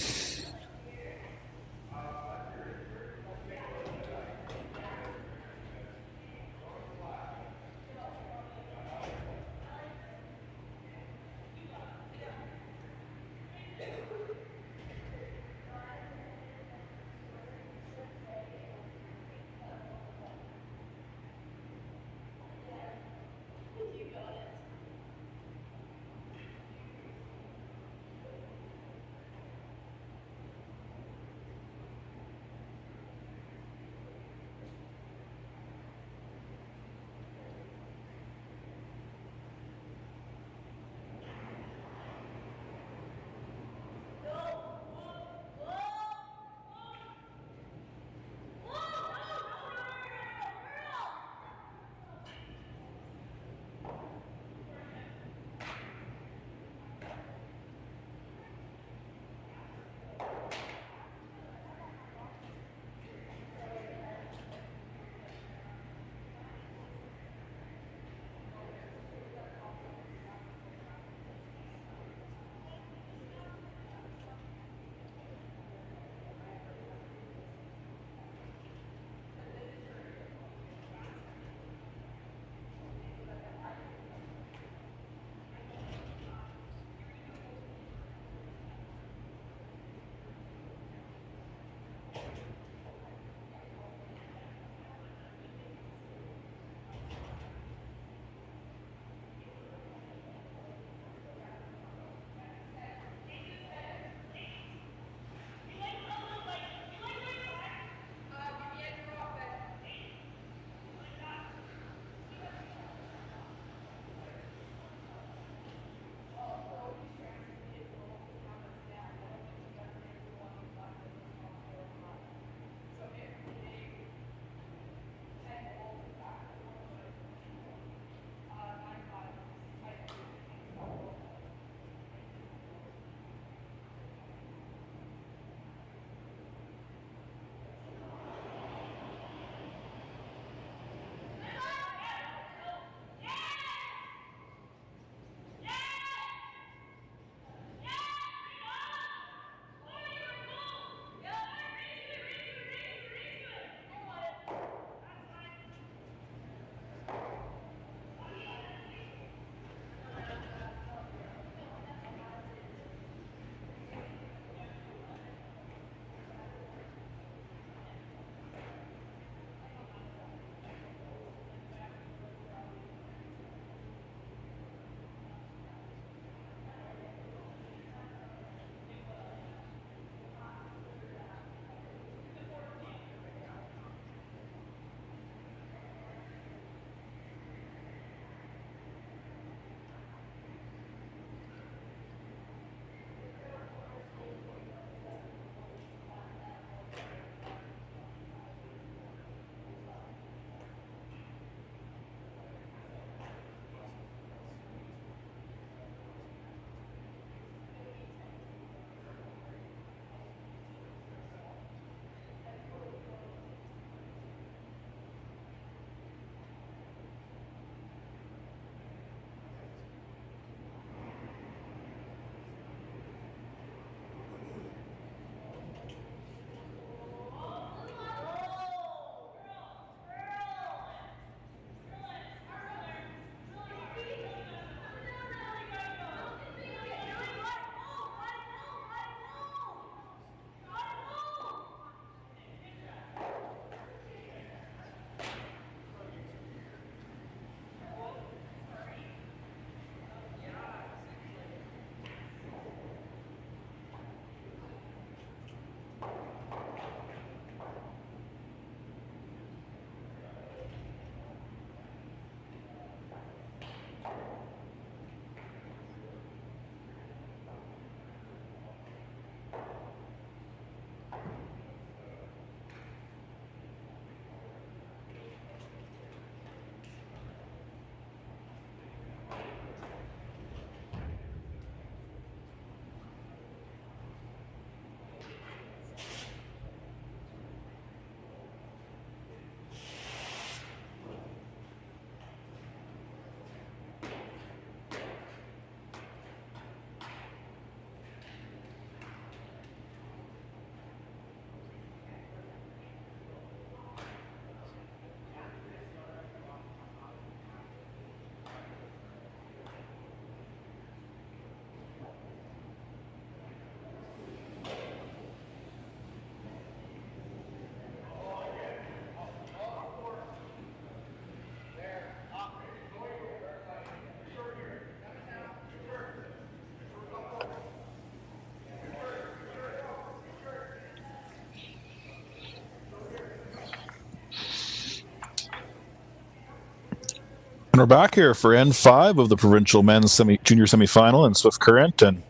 And we're back here for N5 of the Provincial Men's Junior Semifinal in Swift Current. And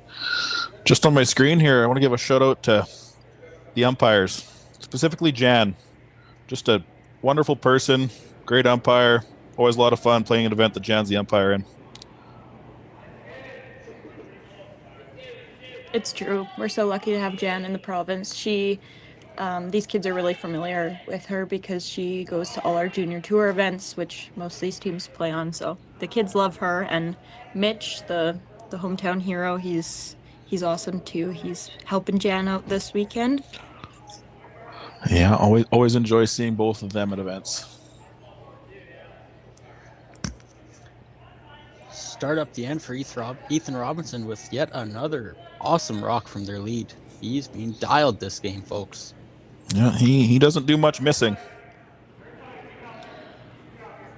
just on my screen here, I want to give a shout out to the umpires, specifically Jan. Just a wonderful person, great umpire. Always a lot of fun playing an event that Jan's the umpire in.
It's true. We're so lucky to have Jan in the province. These kids are really familiar with her because she goes to all our junior tour events, which most of these teams play on. So the kids love her. And Mitch, the hometown hero, he's awesome too. He's helping Jan out this weekend.
Yeah, always enjoy seeing both of them at events.
Start up the end for Ethan Robinson with yet another awesome rock from their lead. He's being dialed this game, folks.
Yeah, he doesn't do much missing.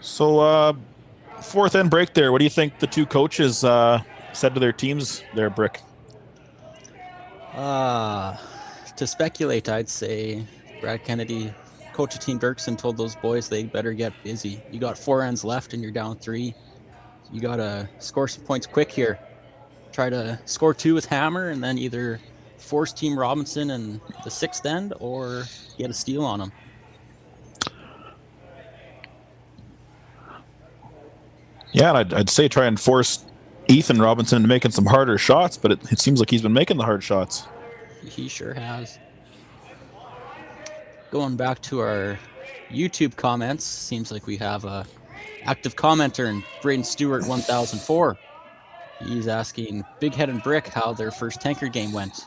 So, fourth end break there. What do you think the two coaches said to their teams there, Brick?
To speculate, I'd say Brad Kennedy, coach of Team Derksen, told those boys they better get busy. You got 4 ends left and you're down 3. You got to score some points quick here. Try to score 2 with hammer and then either force Team Robinson in the 6th end or get a steal on them.
Yeah, I'd say try and force Ethan Robinson into making some harder shots, but it seems like he's been making the hard shots.
He sure has. Going back to our YouTube comments, seems like we have a active commenter in Braden Stewart 1004. He's asking Big Head and Brick how their first tanker game went.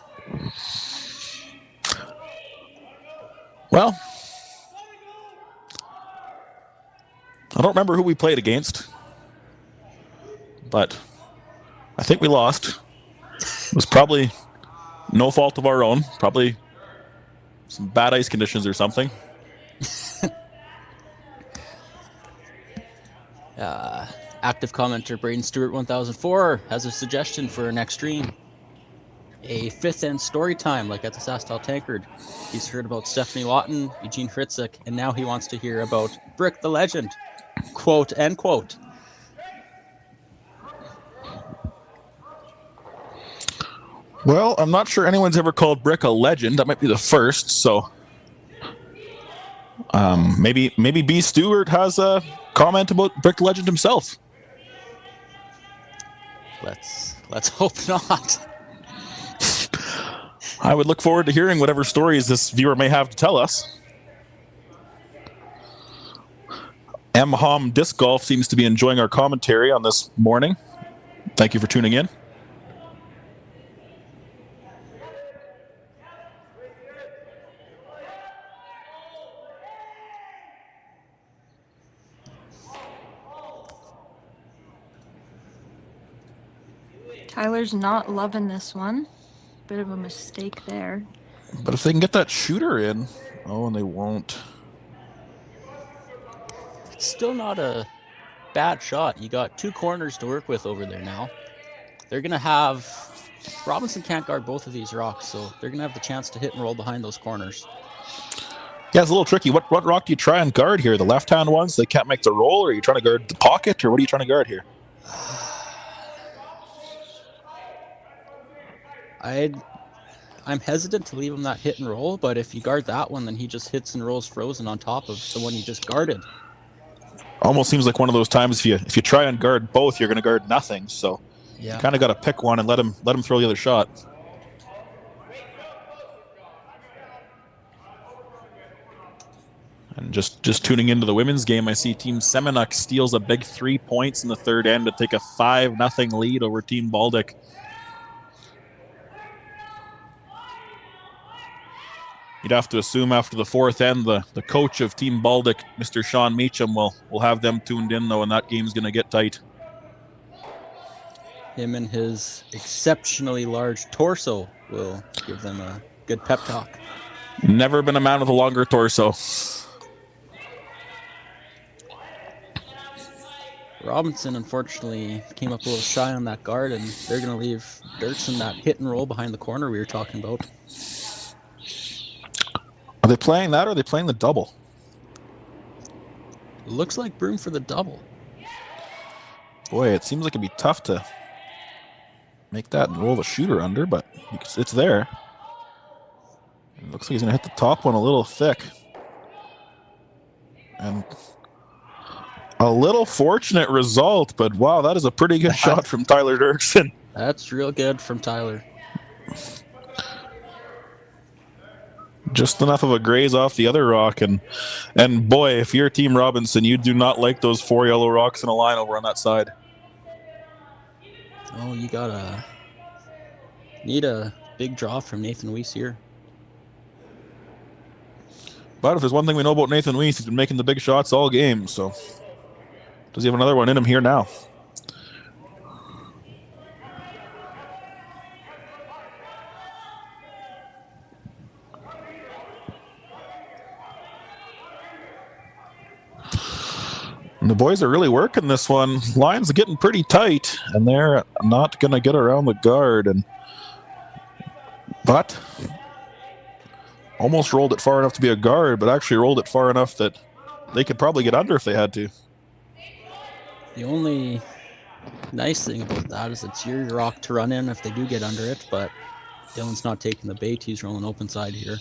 Well, I don't remember who we played against, but I think we lost. It was probably no fault of our own. Probably some bad ice conditions or something.
Active commenter Braden Stewart 1004 has a suggestion for our next stream. A 5th end story time like at the Sasktel Tankard. He's heard about Stephanie Lawton, Eugene Fritzek, and now he wants to hear about Brick the Legend. Quote, end quote.
Well, I'm not sure anyone's ever called Brick a legend. That might be the first, so maybe B. Stewart has a comment about Brick the Legend himself.
Let's hope not.
I would look forward to hearing whatever stories this viewer may have to tell us. M. Hom Disc Golf seems to be enjoying our commentary on this morning. Thank you for tuning in.
Tyler's not loving this one. Bit of a mistake there.
But if they can get that shooter in, and they won't.
It's still not a bad shot. You got 2 corners to work with over there now. They're going to have... Robinson can't guard both of these rocks, so they're going to have the chance to hit and roll behind those corners.
Yeah, it's a little tricky. What rock do you try and guard here? The left-hand ones, they can't make the roll, or are you trying to guard the pocket, or what are you trying to guard here?
I'm hesitant to leave him that hit and roll, but if you guard that one, then he just hits and rolls frozen on top of the one you just guarded.
Almost seems like one of those times if you try and guard both, you're going to guard nothing. So
yeah,
you kind of got to pick one and let him throw the other shot. And just tuning into the women's game, I see Team Seminuk steals a big 3 points in the 3rd end to take a 5-0 lead over Team Baltic. You'd have to assume after the 4th end, the coach of Team Baltic, Mr. Sean Meacham, will have them tuned in, though, and that game's going to get tight.
Him and his exceptionally large torso will give them a good pep talk.
Never been a man with a longer torso.
Robinson, unfortunately, came up a little shy on that guard, and they're going to leave Derksen that hit and roll behind the corner we were talking about.
Are they playing that, or are they playing the double?
Looks like Broom for the double.
Boy, it seems like it'd be tough to make that and roll the shooter under, but it's there. It looks like he's going to hit the top one a little thick. And a little fortunate result, but wow, that is a pretty good shot from Tyler Derksen.
That's real good from Tyler.
Just enough of a graze off the other rock, and boy, if you're Team Robinson, you do not like those 4 yellow rocks in a line over on that side.
Oh, you need a big draw from Nathan Weiss here.
But if there's one thing we know about Nathan Weiss, he's been making the big shots all game, so does he have another one in him here now? And the boys are really working this one. Lines are getting pretty tight, and they're not going to get around the guard. But almost rolled it far enough to be a guard, but actually rolled it far enough that they could probably get under if they had to.
The only nice thing about that is it's your rock to run in if they do get under it, but Dylan's not taking the bait. He's rolling open side here.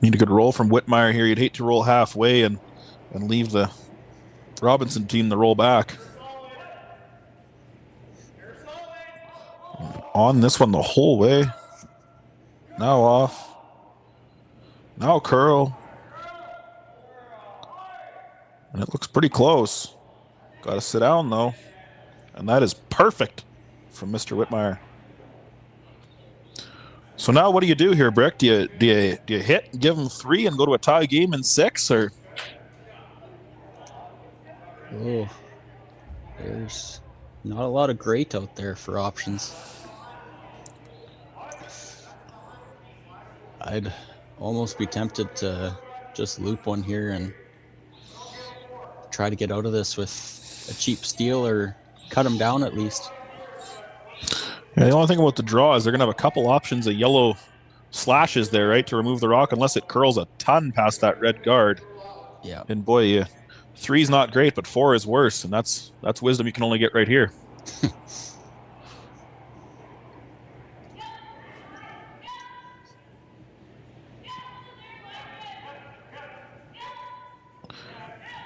Need a good roll from Whitmire here. You'd hate to roll halfway and leave the Robinson team to roll back. On this one the whole way. Now off. Now curl. And it looks pretty close. Got to sit down though. And that is perfect from Mr. Whitmire. So now what do you do here, Brick? Do you hit, give him 3 and go to a tie game in 6, or?
Oh, there's not a lot of great out there for options. I'd almost be tempted to just loop one here and try to get out of this with a cheap steal or cut him down at least.
Yeah, the only thing about the draw is they're going to have a couple options of yellow slashes there, right, to remove the rock, unless it curls a ton past that red guard.
Yeah.
And boy, 3's not great, but 4 is worse, and that's wisdom you can only get right here.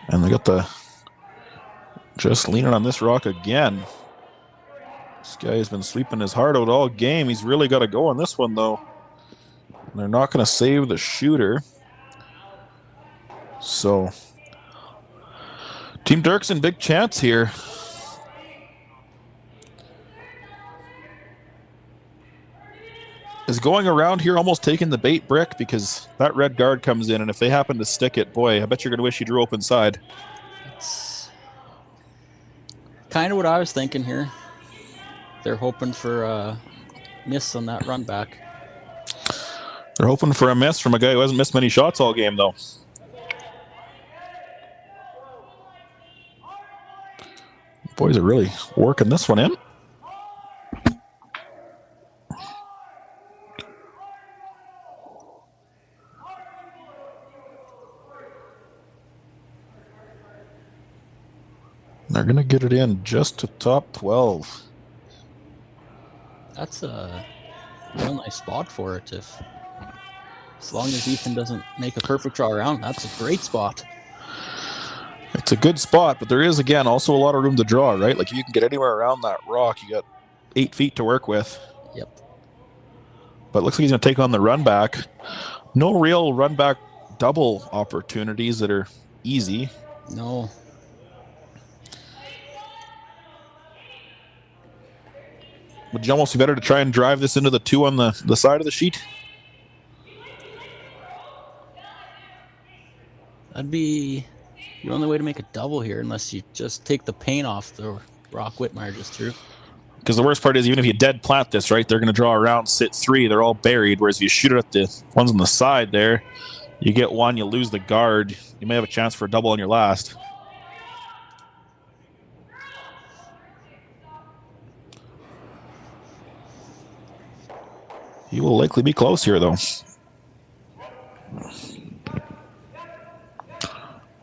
And they got the just leaning on this rock again. This guy has been sleeping his heart out all game. He's really got to go on this one, though. And they're not going to save the shooter. So, Team Derksen, big chance here. Is going around here almost taking the bait, Brick, because that red guard comes in, and if they happen to stick it, boy, I bet you're going to wish you drew open side.
That's kind of what I was thinking here. They're hoping for a miss on that run back.
They're hoping for a miss from a guy who hasn't missed many shots all game, though. Boys are really working this one in. They're going to get it in just to top 12.
That's a real nice spot for it. As long as Ethan doesn't make a perfect draw around, that's a great spot.
It's a good spot, but there is, again, also a lot of room to draw, right? Like, if you can get anywhere around that rock, you got 8 feet to work with.
Yep.
But it looks like he's going to take on the run back. No real run back double opportunities that are easy.
No.
Would you almost be better to try and drive this into the 2 on the side of the sheet?
That'd be the only way to make a double here, unless you just take the paint off the rock Whitmire just threw.
Because the worst part is, even if you dead plant this, right, they're going to draw around, sit 3. They're all buried, whereas if you shoot it at the ones on the side there, you get 1, you lose the guard. You may have a chance for a double on your last. He will likely be close here, though.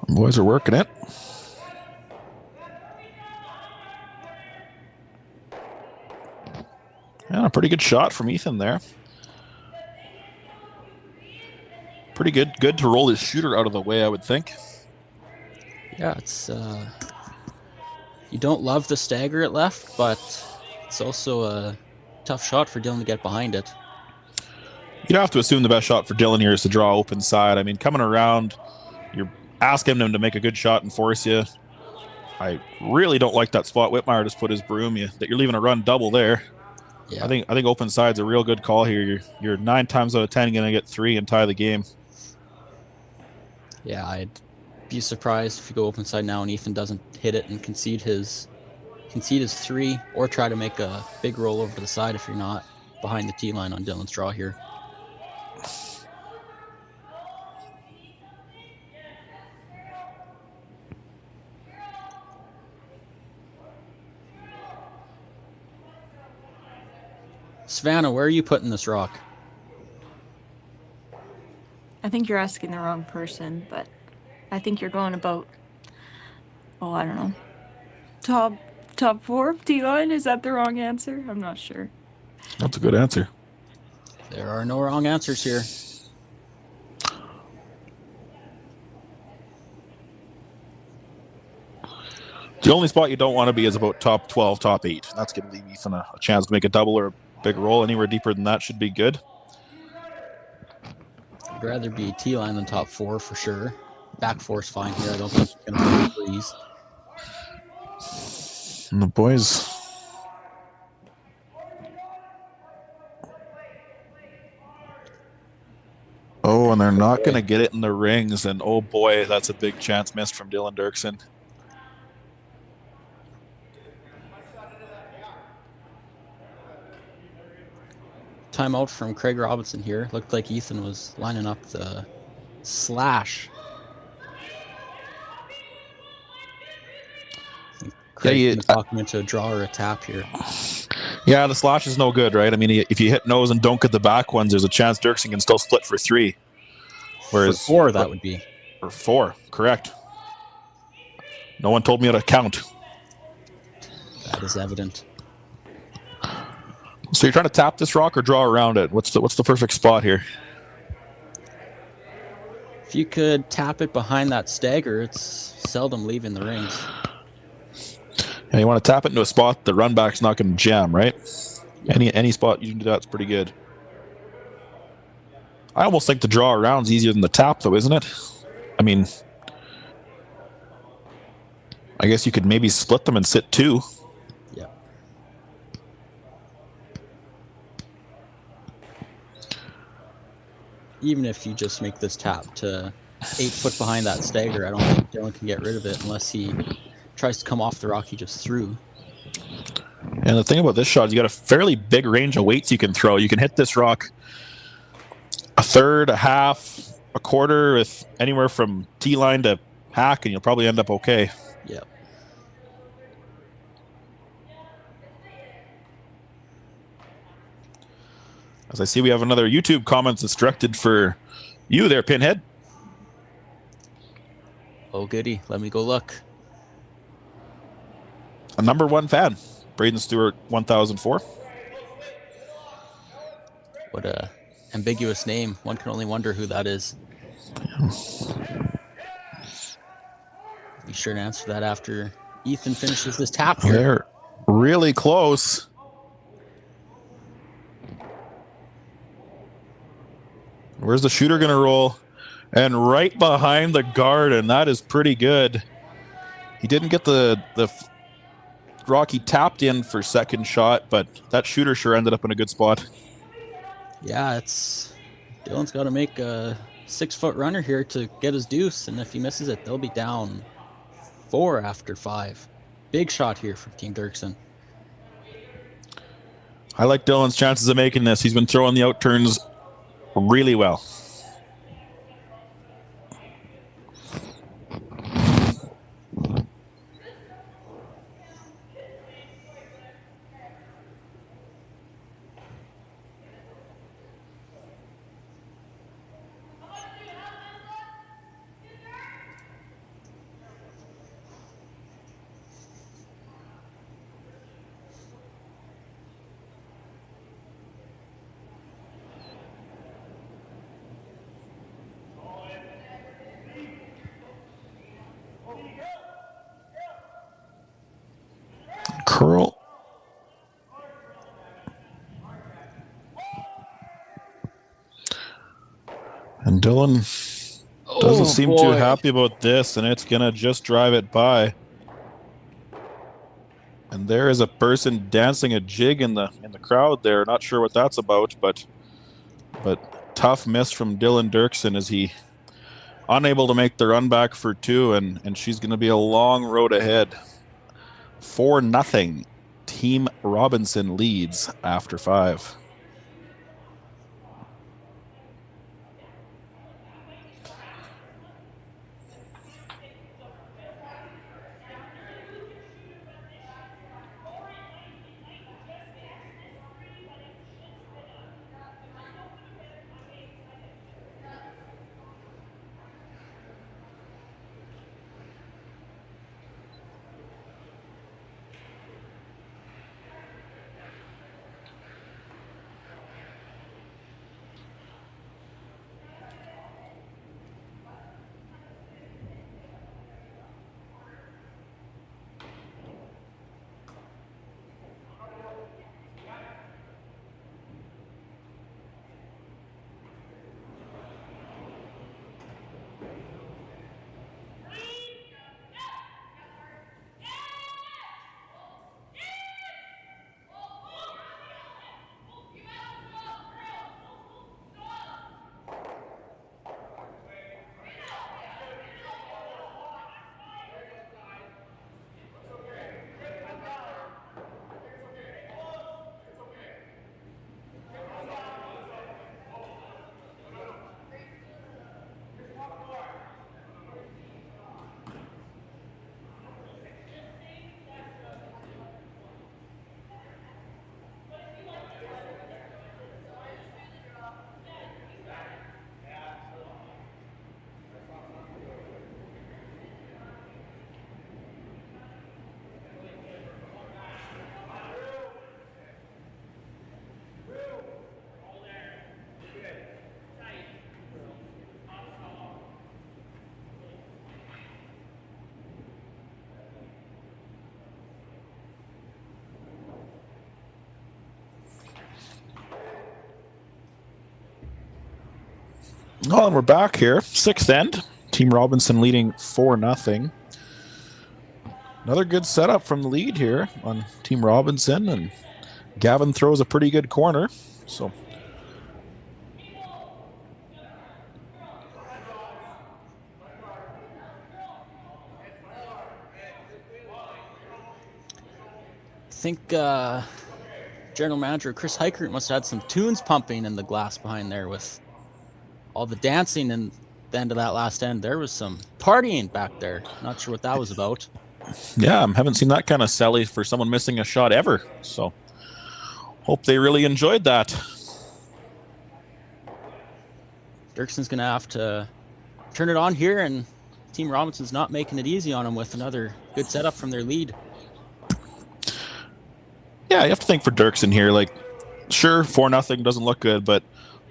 Boys are working it. Yeah, a pretty good shot from Ethan there. Pretty good to roll his shooter out of the way, I would think.
Yeah, it's you don't love the stagger at left, but it's also a tough shot for Dylan to get behind it.
You'd have to assume the best shot for Dylan here is to draw open side. I mean, coming around, you're asking him to make a good shot and force you. I really don't like that spot Whitmire just put his broom. That you're leaving a run double there.
Yeah.
I think open side's a real good call here. You're 9 times out of 10 going to get 3 and tie the game.
Yeah, I'd be surprised if you go open side now and Ethan doesn't hit it and concede his 3, or try to make a big roll over to the side if you're not behind the tee line on Dylan's draw here. Savannah, where are you putting this rock?
I think you're asking the wrong person, but I think you're going about, I don't know, top 4 of T-line. Is that the wrong answer? I'm not sure.
That's a good answer.
There are no wrong answers here.
The only spot you don't want to be is about top 12, top 8. That's going to leave Ethan a chance to make a double or a big roll. Anywhere deeper than that should be good.
I'd rather be T-line than top 4 for sure. Back 4's fine here. I don't think it's going to be a breeze.
And the boys... Oh, and they're not going to get it in the rings. And oh boy, that's a big chance missed from Dylan Derksen.
Timeout from Craig Robinson here. Looked like Ethan was lining up the slash. Craig was talking into a draw or a tap here.
Yeah, the slash is no good, right? I mean, if you hit nose and don't get the back ones, there's a chance Derksen can still split for 3. Whereas
for 4, that would be.
Or 4, correct. No one told me how to count.
That is evident.
So you're trying to tap this rock or draw around it? What's the perfect spot here?
If you could tap it behind that stagger, it's seldom leaving the rings.
Yeah, you want to tap it into a spot the run back's not going to jam, right? Any spot you can do that's pretty good. I almost think the draw around's easier than the tap, though, isn't it? I mean, I guess you could maybe split them and sit 2.
Yeah. Even if you just make this tap to 8 foot behind that stagger, I don't think Dylan can get rid of it unless he tries to come off the rock he just threw.
And the thing about this shot is you got a fairly big range of weights you can throw. You can hit this rock a third, a half, a quarter, with anywhere from T-line to hack, and you'll probably end up okay.
Yep.
As I see, we have another YouTube comment that's directed for you there, Pinhead.
Oh, goody. Let me go look.
A number 1 fan, Braden Stewart, 1004.
What a ambiguous name. One can only wonder who that is. Be sure to answer that after Ethan finishes this tap here.
They're really close. Where's the shooter going to roll? And right behind the garden. That is pretty good. He didn't get the rock he tapped in for second shot, but that shooter sure ended up in a good spot.
Yeah, Dylan's got to make a 6-foot runner here to get his deuce, and if he misses it, they'll be down 4 after 5. Big shot here from Team Derksen.
I like Dylan's chances of making this. He's been throwing the outturns really well. curl. And Dylan doesn't seem too happy about this, and it's going to just drive it by. And there is a person dancing a jig in the crowd there. Not sure what that's about, but tough miss from Dylan Derksen as he unable to make the run back for 2, and she's going to be a long road ahead. 4-0. Team Robinson leads after 5. Oh, and we're back here. 6th end. Team Robinson leading 4-0. Another good setup from the lead here on Team Robinson, and Gavin throws a pretty good corner. So
I think General Manager Chris Heichert must have had some tunes pumping in the glass behind there with all the dancing, and the end of that last end, there was some partying back there. Not sure what that was about.
Yeah, I haven't seen that kind of celly for someone missing a shot ever. So hope they really enjoyed that.
Derksen's going to have to turn it on here, and Team Robinson's not making it easy on him with another good setup from their lead.
Yeah, you have to think for Derksen here. Like, sure, 4-0 doesn't look good, but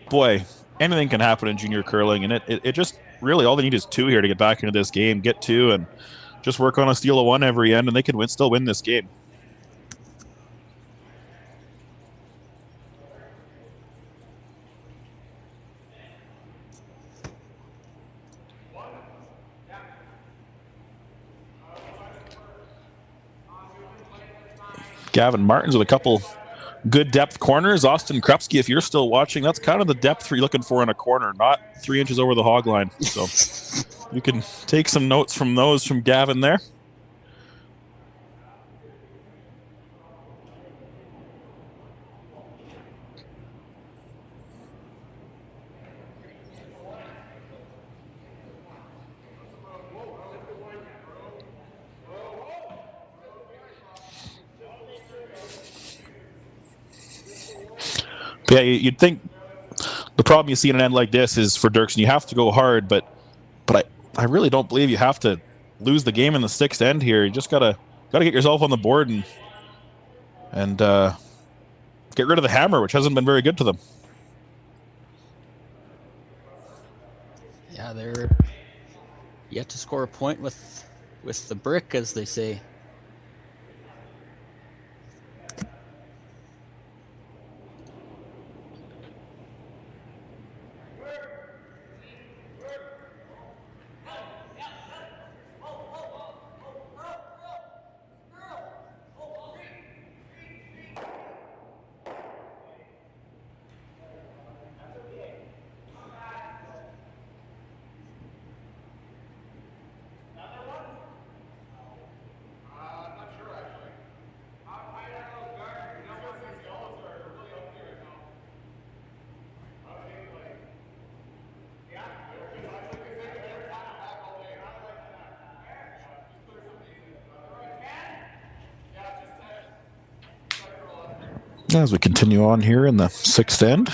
boy, anything can happen in junior curling, and it just really all they need is 2 here to get back into this game. Get 2 and just work on a steal of 1 every end, and they can still win this game. Gavin Martins with a couple good depth corners. Austin Krupski, if you're still watching, that's kind of the depth you're looking for in a corner, not 3 inches over the hog line. So you can take some notes from those from Gavin there. Yeah, you'd think the problem you see in an end like this is for Derksen, you have to go hard, but I really don't believe you have to lose the game in the 6th end here. You just gotta get yourself on the board and get rid of the hammer, which hasn't been very good to them.
Yeah, they're yet to score a point with the brick, as they say.
As we continue on here in the 6th end.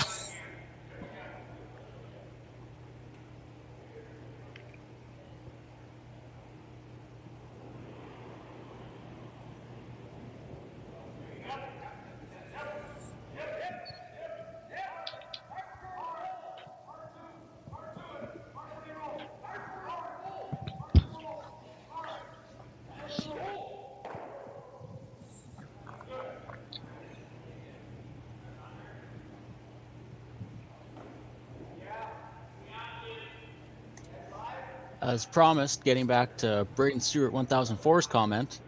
As promised, getting back to Braden Stewart 1004's comment,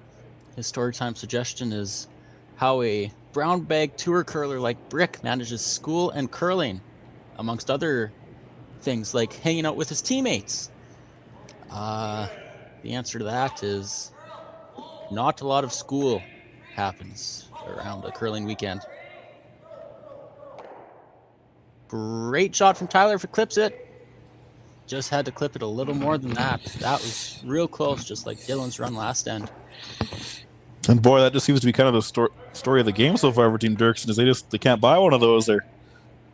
his story time suggestion is how a brown bag tour curler like Brick manages school and curling, amongst other things like hanging out with his teammates. The answer to that is not a lot of school happens around a curling weekend. Great shot from Tyler if it clips it. Just had to clip it a little more than that. That was real close, just like Dylan's run last end.
And boy, that just seems to be kind of the story of the game so far for Team Derksen, is they can't buy one of those. They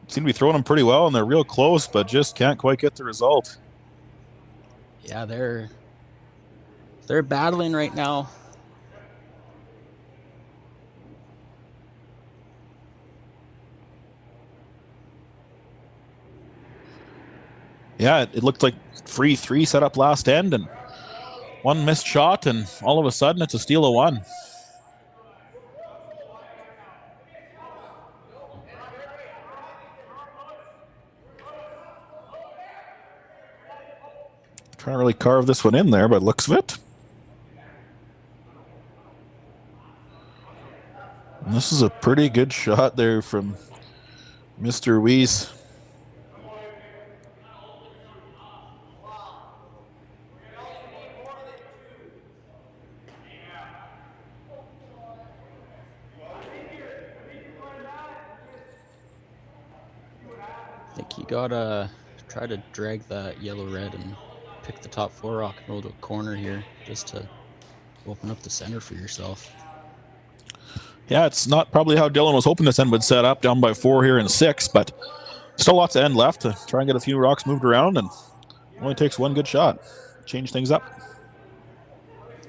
seem to be throwing them pretty well, and they're real close, but just can't quite get the result.
Yeah, they're battling right now.
Yeah, it looked like free 3 set up last end, and one missed shot, and all of a sudden it's a steal of 1. Trying to really carve this one in there by the looks of it. And this is a pretty good shot there from Mr. Weiss.
I think you gotta try to drag that yellow-red and pick the top 4 rock and roll to a corner here just to open up the center for yourself.
Yeah, it's not probably how Dylan was hoping this end would set up, down by 4 here in 6, but still lots of end left to try and get a few rocks moved around, and only takes 1 good shot. Change things up.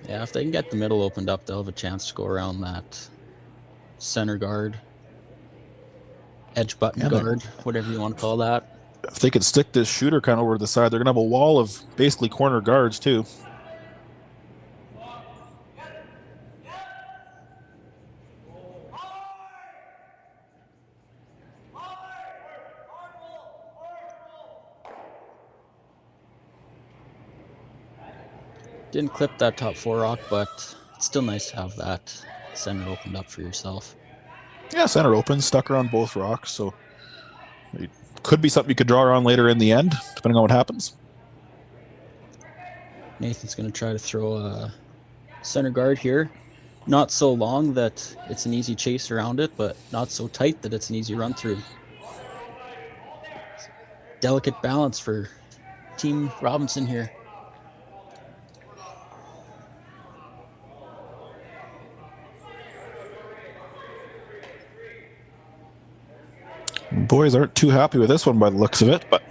Yeah, if they can get the middle opened up, they'll have a chance to go around that center guard, edge button guard, whatever you want to call that.
If they could stick this shooter kind of over to the side, they're going to have a wall of basically corner guards too.
Didn't clip that top 4 rock, but it's still nice to have that center opened up for yourself.
Yeah, center open, stuck around both rocks, so it could be something you could draw around later in the end, depending on what happens.
Nathan's going to try to throw a center guard here. Not so long that it's an easy chase around it, but not so tight that it's an easy run through. Delicate balance for Team Robinson here.
Boys aren't too happy with this one by the looks of it, but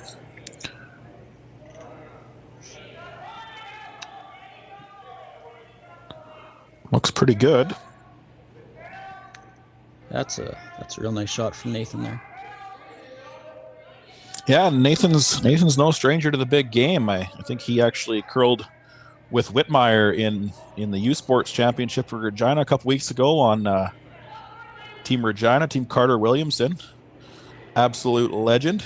looks pretty good.
That's a real nice shot from Nathan there.
Yeah, Nathan's no stranger to the big game. I think he actually curled with Whitmire in the U Sports Championship for Regina a couple weeks ago on Team Regina, Team Carter Williamson. Absolute legend.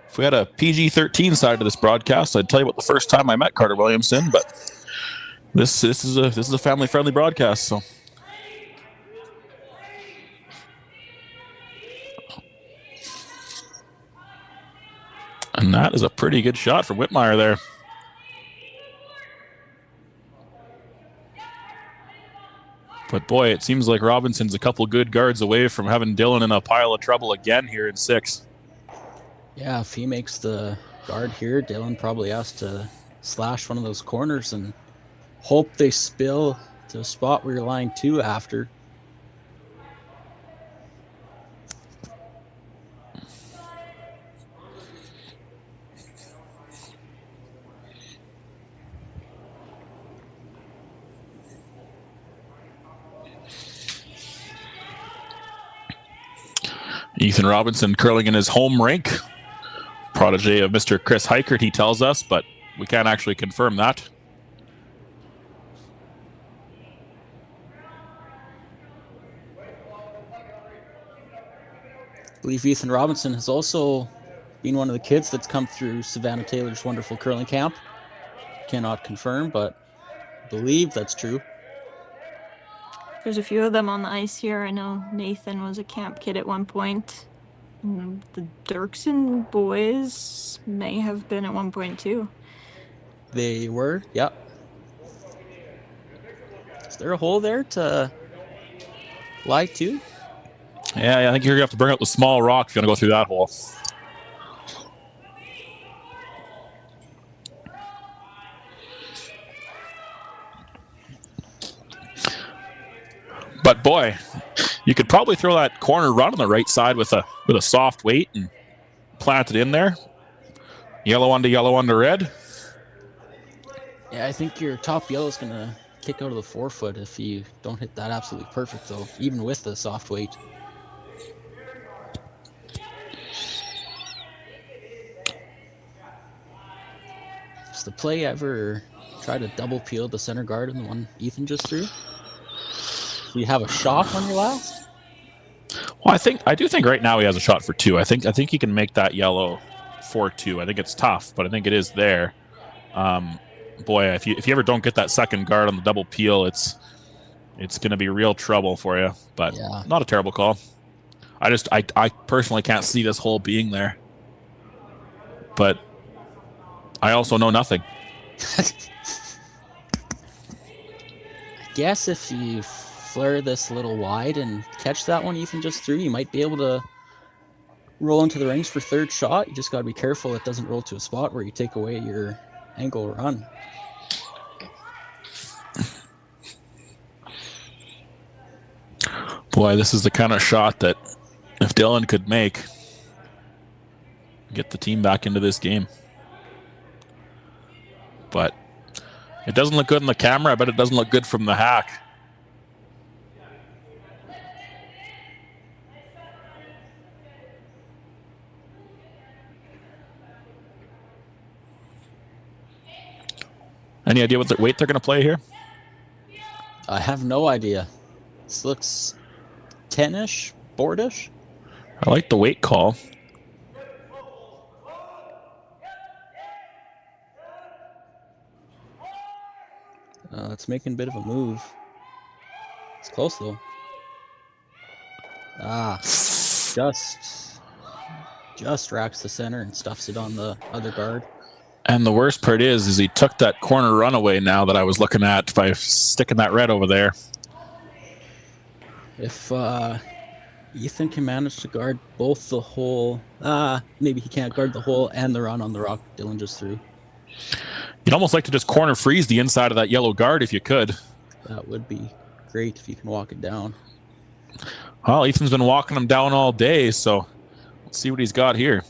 If we had a PG-13 side to this broadcast, I'd tell you about the first time I met Carter Williamson, but this is a family-friendly broadcast, so. And that is a pretty good shot from Whitmire there. But boy, it seems like Robinson's a couple good guards away from having Dylan in a pile of trouble again here in 6.
Yeah, if he makes the guard here, Dylan probably has to slash one of those corners and hope they spill to a spot where you're lying 2 after.
Ethan Robinson curling in his home rink. Protege of Mr. Chris Heichert, he tells us, but we can't actually confirm that.
I believe Ethan Robinson has also been one of the kids that's come through Savannah Taylor's wonderful curling camp. Cannot confirm, but I believe that's true.
There's a few of them on the ice here. I know Nathan was a camp kid at one point. The Derksen boys may have been at one point too.
They were, yep. Is there a hole there to lie to?
Yeah, I think you're going to have to bring up the small rock if you're going to go through that hole. But boy, you could probably throw that corner run on the right side with a soft weight and plant it in there. Yellow onto red.
Yeah, I think your top yellow is going to kick out of the 4-foot if you don't hit that absolutely perfect, though, even with the soft weight. Does the play ever try to double peel the center guard in the one Ethan just threw? Do you have a shot on your last?
Well, I do think right now he has a shot for 2. I think he can make that yellow 4-2. I think it's tough, but I think it is there. Boy, if you ever don't get that second guard on the double peel, it's going to be real trouble for you. But yeah, not a terrible call. I personally can't see this hole being there. But I also know nothing.
I guess if you flare this a little wide and catch that one Ethan just threw, you might be able to roll into the rings for third shot. You just got to be careful it doesn't roll to a spot where you take away your angle run.
Boy, this is the kind of shot that if Dylan could make, get the team back into this game. But it doesn't look good in the camera. I bet it doesn't look good from the hack. Any idea what weight they're going to play here?
I have no idea. This looks 10-ish, board-ish.
I like the weight call.
It's making a bit of a move. It's close, though. Just racks the center and stuffs it on the other guard.
And the worst part is he took that corner runaway now that I was looking at by sticking that red over there.
If Ethan can manage to guard both the hole, maybe he can't guard the hole and the run on the rock Dylan just threw.
You'd almost like to just corner freeze the inside of that yellow guard if you could.
That would be great if you can walk it down.
Well, Ethan's been walking him down all day, so let's see what he's got here.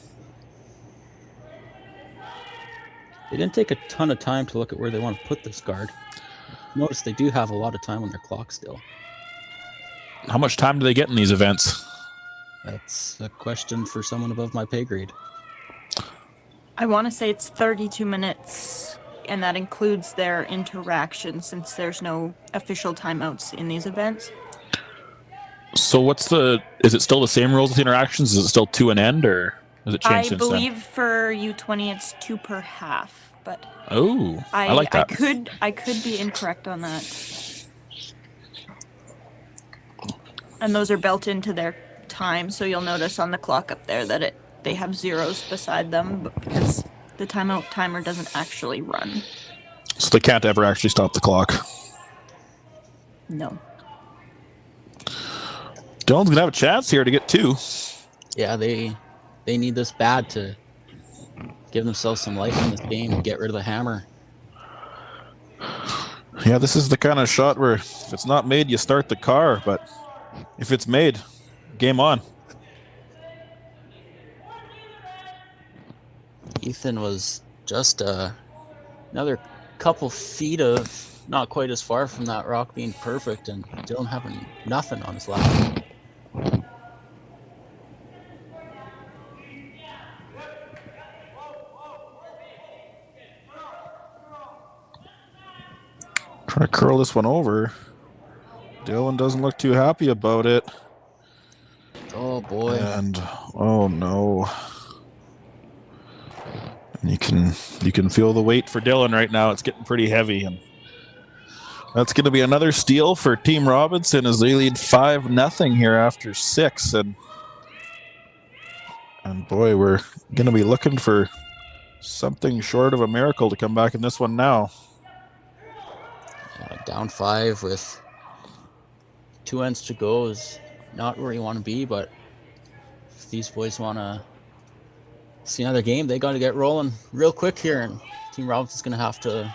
They didn't take a ton of time to look at where they want to put this guard. Notice they do have a lot of time on their clock still.
How much time do they get in these events?
That's a question for someone above my pay grade.
I want to say it's 32 minutes, and that includes their interaction since there's no official timeouts in these events.
So is it still the same rules with interactions? Is it still 2 and end, or has it changed since then?
I believe for U20 it's 2 per half, but
oh, I like that.
I could be incorrect on that. And those are built into their time, so you'll notice on the clock up there that they have zeros beside them because the timeout timer doesn't actually run.
So they can't ever actually stop the clock.
No.
Dylan's gonna have a chance here to get 2.
Yeah, they need this bad to give themselves some life in this game and get rid of the hammer.
Yeah, this is the kind of shot where if it's not made, you start the car, but if it's made, game on.
Ethan was just another couple feet of not quite as far from that rock being perfect, and Dylan having nothing on his lap.
Trying to curl this one over. Dylan doesn't look too happy about it.
Oh boy.
And oh no. And you can feel the weight for Dylan right now. It's getting pretty heavy, and that's going to be another steal for Team Robinson as they lead 5-0 here after 6. And boy, we're going to be looking for something short of a miracle to come back in this one now.
Down 5 with 2 ends to go is not where you want to be, but if these boys want to see another game, they got to get rolling real quick here, and Team Robinson's going to have to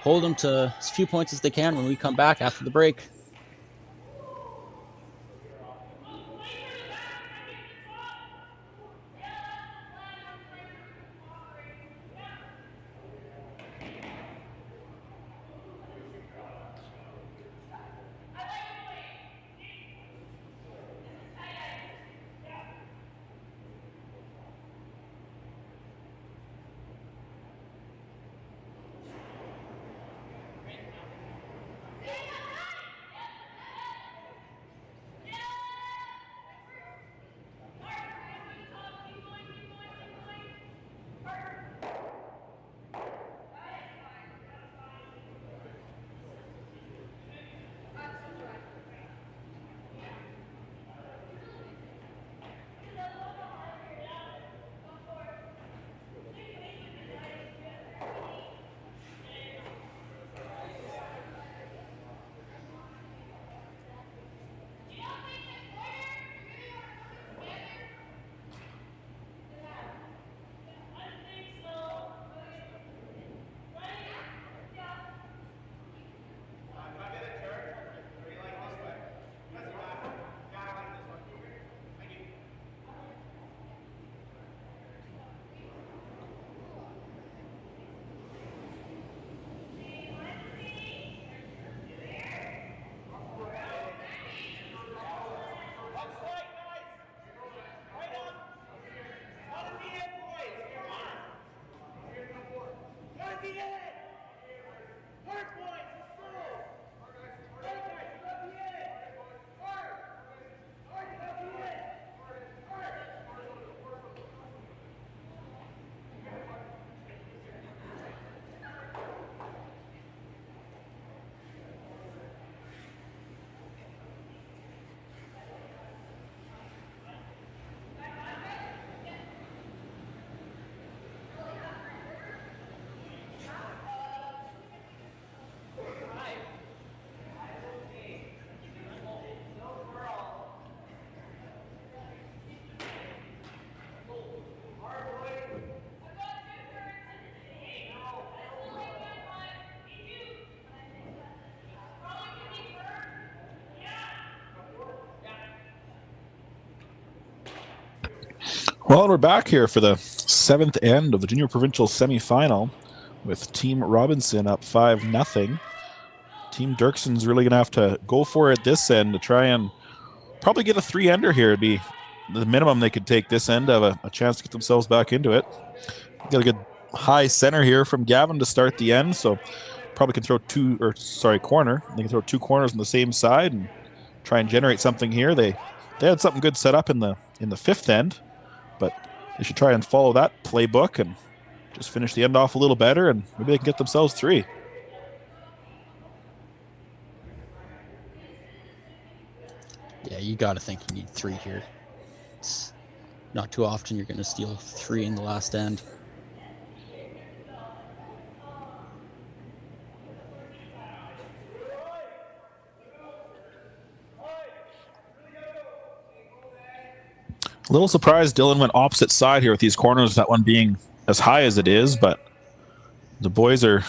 hold them to as few points as they can when we come back after the break.
Well, we're back here for the 7th end of the Junior Provincial semifinal with Team Robinson up 5-0. Team Derksen's really going to have to go for it this end to try and probably get a 3-ender here. It'd be the minimum they could take this end, have a chance to get themselves back into it. Got a good high center here from Gavin to start the end, so probably can throw corner. They can throw 2 corners on the same side and try and generate something here. They had something good set up in the 5th end, but they should try and follow that playbook and just finish the end off a little better, and maybe they can get themselves 3.
Yeah, you got to think you need 3 here. It's not too often you're going to steal 3 in the last end.
A little surprised Dylan went opposite side here with these corners, that one being as high as it is, but the boys are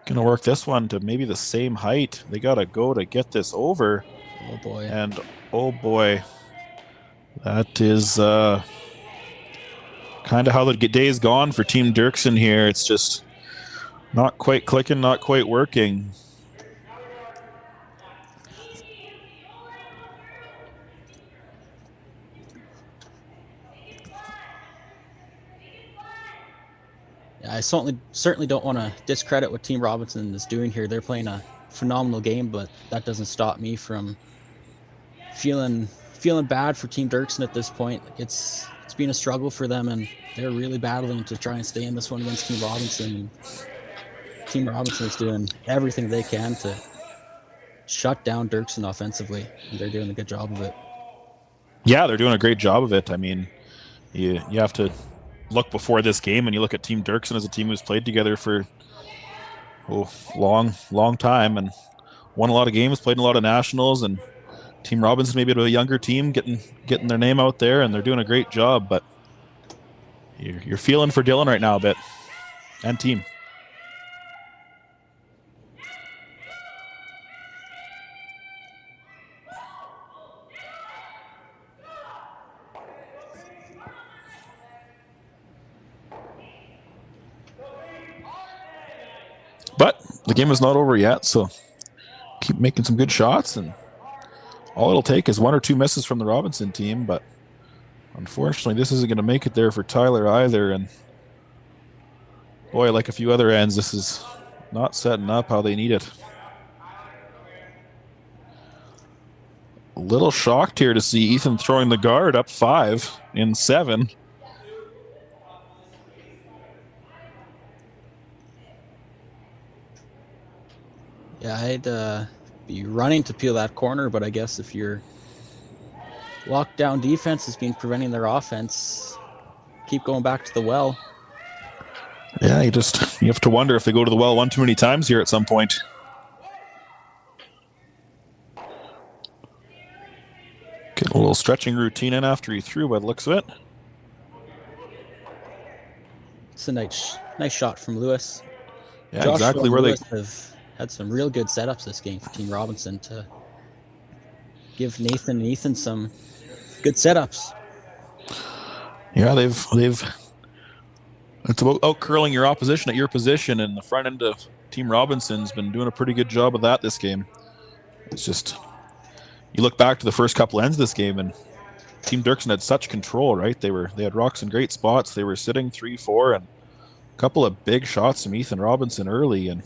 Gonna work this one to maybe the same height. They gotta go to get this over.
Oh boy.
And oh boy, that is kind of how the day is gone for Team Derksen here. It's just not quite clicking, not quite working.
I certainly don't want to discredit what Team Robinson is doing here. They're playing a phenomenal game, but that doesn't stop me from feeling bad for Team Derksen at this point. It's been a struggle for them, and they're really battling to try and stay in this one against Team Robinson. Team Robinson is doing everything they can to shut down Derksen offensively, and they're doing a good job of it.
Yeah, they're doing a great job of it. I mean, you have to look before this game, and you look at Team Derksen as a team who's played together for long time and won a lot of games, played in a lot of nationals, and Team Robinson maybe a younger team getting their name out there, and they're doing a great job. But you're feeling for Dylan right now a bit, and team. But the game is not over yet, so keep making some good shots, and all it'll take is one or two misses from the Robinson team. But unfortunately, this isn't going to make it there for Tyler either. And boy, like a few other ends, this is not setting up how they need it. A little shocked here to see Ethan throwing the guard up 5 in 7.
Yeah, I'd be running to peel that corner, but I guess if your lockdown defense has been preventing their offense, keep going back to the well.
Yeah, you have to wonder if they go to the well one too many times here at some point. Get a little stretching routine in after he threw by the looks of it.
It's a nice shot from Lewis.
Yeah,
Joshua
exactly where
Lewis
they
have had some real good setups this game for Team Robinson to give Nathan and Ethan some good setups.
Yeah, they've it's about out curling your opposition at your position, and the front end of Team Robinson's been doing a pretty good job of that this game. It's just you look back to the first couple ends of this game, and Team Derksen had such control, right? They had rocks in great spots. They were sitting 3-4, and a couple of big shots from Ethan Robinson early, and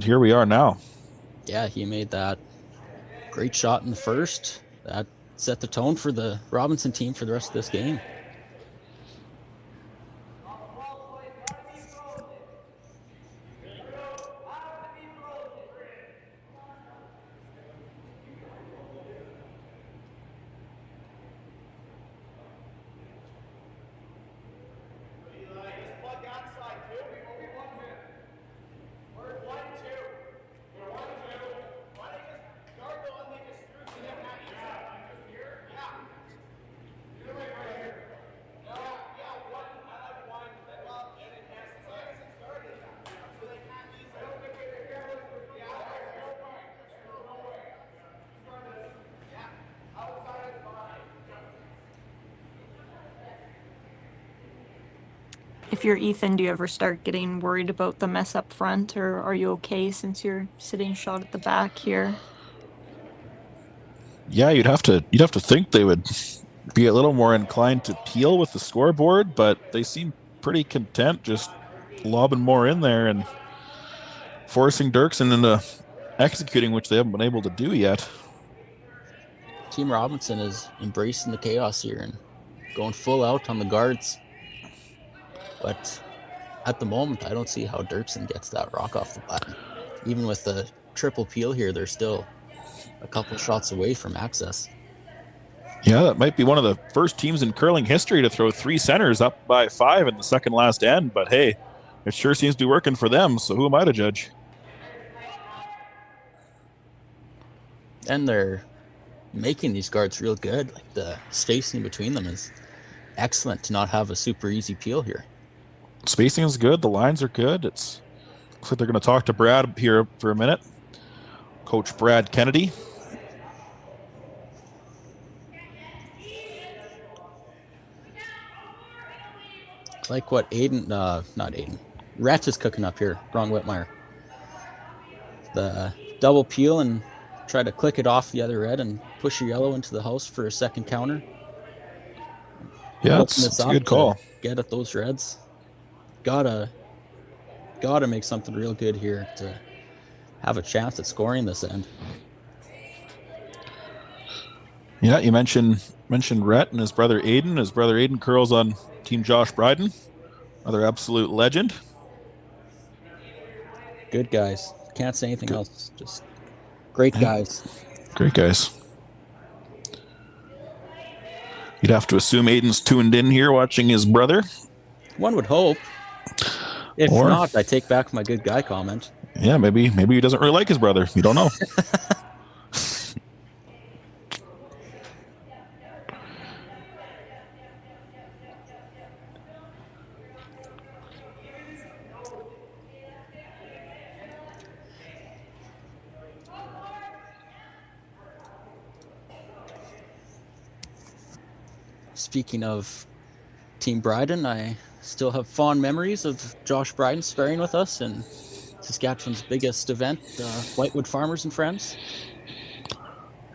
here we are now.
Yeah, he made that great shot in the first. That set the tone for the Robinson team for the rest of this game.
If you're Ethan, do you ever start getting worried about the mess up front, or are you okay since you're sitting shot at the back here?
Yeah, you'd have to think they would be a little more inclined to peel with the scoreboard, but they seem pretty content just lobbing more in there and forcing Derksen into executing, which they haven't been able to do yet.
Team Robinson is embracing the chaos here and going full out on the guards. But at the moment, I don't see how Derksen gets that rock off the bat. Even with the triple peel here, they're still a couple shots away from access.
Yeah, that might be one of the first teams in curling history to throw 3 centers up by 5 in the second last end. But hey, it sure seems to be working for them, so who am I to judge?
And they're making these guards real good. Like the spacing between them is excellent to not have a super easy peel here.
Spacing is good. The lines are good. It's Looks like they're going to talk to Brad here for a minute. Coach Brad Kennedy.
Like what Rhett is cooking up here. Wrong Whitmire. The double peel and try to click it off the other red and push your yellow into the house for a second counter.
Yeah, it's a good call.
Get at those reds. Gotta make something real good here to have a chance at scoring this end.
Yeah, you mentioned Rhett and his brother Aiden. His brother Aiden curls on Team Josh Bryden. Another absolute legend.
Good guys. Can't say anything else. Just great guys.
Great guys. You'd have to assume Aiden's tuned in here watching his brother.
One would hope. If not, I take back my good guy comment.
Yeah, maybe he doesn't really like his brother. You don't know.
Speaking of Team Bryden, I still have fond memories of Josh Bryden sparring with us in Saskatchewan's biggest event, Whitewood Farmers and Friends.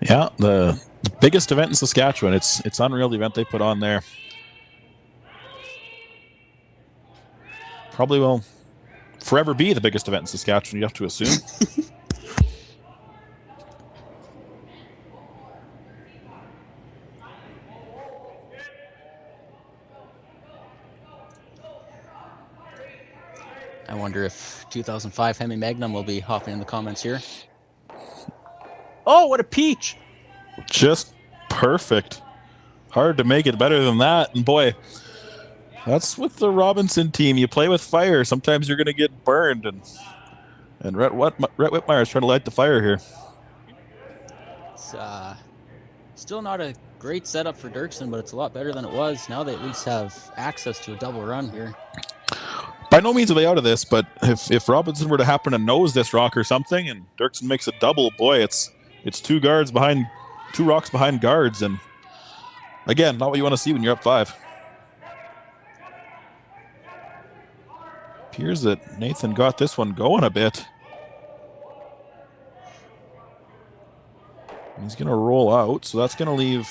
Yeah, the biggest event in Saskatchewan. It's unreal, the event they put on there. Probably will forever be the biggest event in Saskatchewan, you have to assume.
I wonder if 2005 Hemi Magnum will be hopping in the comments here. Oh, what a peach!
Just perfect. Hard to make it better than that. And boy, that's with the Robinson team. You play with fire. Sometimes you're going to get burned. And Rhett Whitmire is trying to light the fire here.
It's still not a great setup for Derksen, but it's a lot better than it was. Now they at least have access to a double run here.
By no means are they out of this, but if Robinson were to happen to nose this rock or something and Derksen makes a double, boy, it's two rocks behind guards, and again, not what you want to see when you're up 5. Appears that Nathan got this one going a bit. He's going to roll out, so that's going to leave.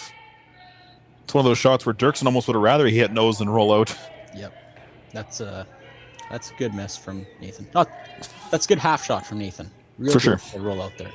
It's one of those shots where Derksen almost would have rather he hit nose than roll out.
Yep, that's a good miss from Nathan. That's a good half shot from Nathan. Real
for sure.
Roll out there.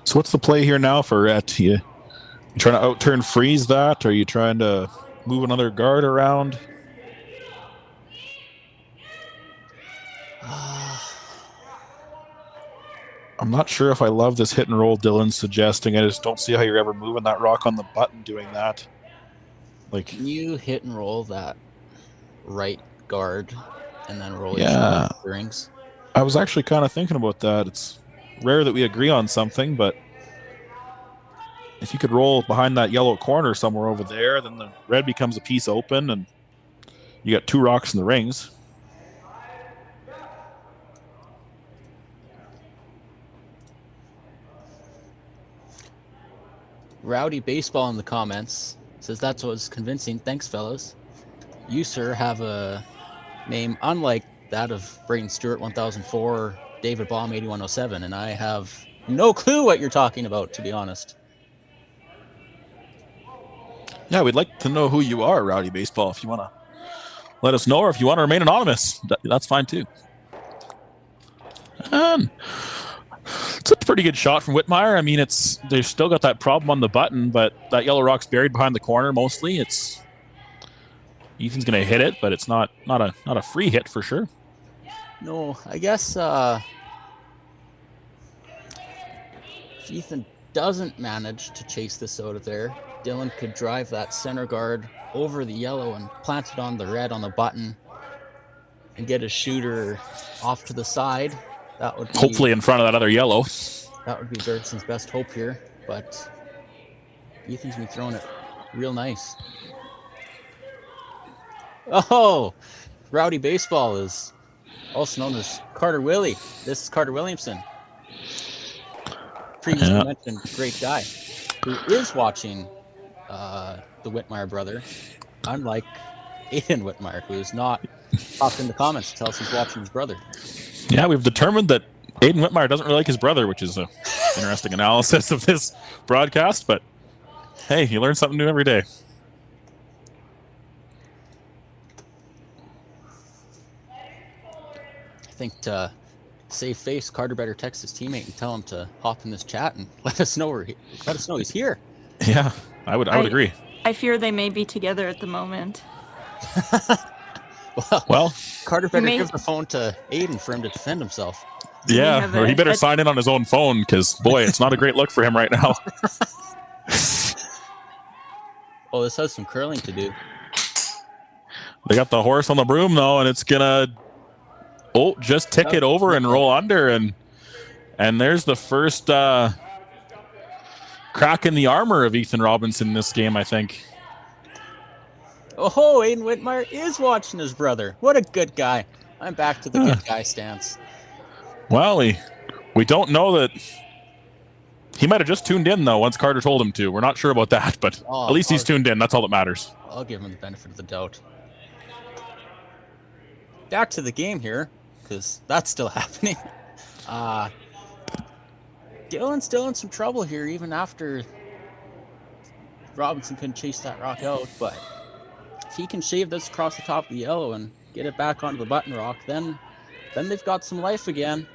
So what's the play here now for Rhett? You trying to out-turn freeze that? Or are you trying to move another guard around? I'm not sure if I love this hit and roll Dylan's suggesting. I just don't see how you're ever moving that rock on the button doing that. Like,
can you hit and roll that right guard and then roll
your
rings?
I was actually kind of thinking about that. It's rare that we agree on something, but if you could roll behind that yellow corner somewhere over there, then the red becomes a piece open and you got 2 rocks in the rings.
Rowdy Baseball in the comments says that was convincing. Thanks, fellas. You, sir, have a name unlike that of Braden Stewart 1004 or David Baum 8107, and I have no clue what you're talking about, to be honest.
Yeah, we'd like to know who you are, Rowdy Baseball. If you want to let us know, or if you want to remain anonymous, that's fine too. It's a pretty good shot from Whitmire. I mean, they've still got that problem on the button, but that yellow rock's buried behind the corner mostly. Ethan's going to hit it, but it's not a free hit for sure.
No, I guess If Ethan doesn't manage to chase this out of there, Dylan could drive that center guard over the yellow and plant it on the red on the button and get a shooter off to the side. That would be,
hopefully in front of that other yellow.
That would be Derksen's best hope here, but Ethan's been throwing it real nice. Oh, Rowdy Baseball is also known as Carter Willie. This is Carter Williamson. Previously mentioned great guy who is watching the Whitmire brother, unlike Aiden Whitmire, who is not popped in the comments to tell us he's watching his brother.
Yeah, we've determined that Aiden Whitmire doesn't really like his brother, which is an interesting analysis of this broadcast, but hey, you learn something new every day.
I think to save face, Carter better text his teammate and tell him to hop in this chat and let us know he's here.
Yeah, I would agree.
I fear they may be together at the moment.
Well, Carter better give the phone to Aiden for him to defend himself.
Yeah, or he better sign in on his own phone, because boy, it's not a great look for him right now.
Oh, this has some curling to do.
They got the horse on the broom though, and it's gonna just tick it over and roll under, and there's the first crack in the armor of Ethan Robinson in this game, I think.
Oh, Aiden Whitmire is watching his brother. What a good guy. I'm back to the good guy stance.
Well, we don't know that. He might have just tuned in, though, once Carter told him to. We're not sure about that, but at least he's tuned in. That's all that matters.
I'll give him the benefit of the doubt. Back to the game here, because that's still happening. Dylan's still in some trouble here, even after Robinson couldn't chase that rock out, but if he can shave this across the top of the yellow and get it back onto the button rock, then they've got some life again.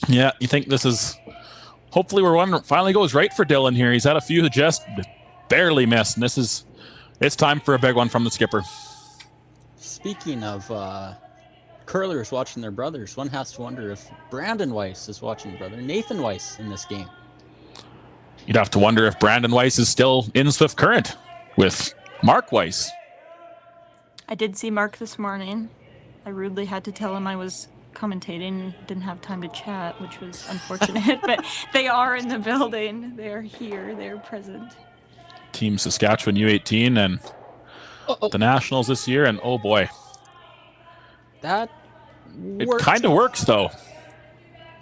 Yeah, you think this is hopefully where one finally goes right for Dylan here. He's had a few that just barely missed, and it's time for a big one from the skipper.
Speaking of curlers watching their brothers, one has to wonder if Brandon Weiss is watching brother Nathan Weiss in this game.
You'd have to wonder if Brandon Weiss is still in Swift Current with Mark Weiss.
I did see Mark this morning. I rudely had to tell him I was commentating, didn't have time to chat, which was unfortunate, but they are in the building. They're here, they're present.
Team Saskatchewan U18 and the Nationals this year, and oh boy.
It
kind of works, though.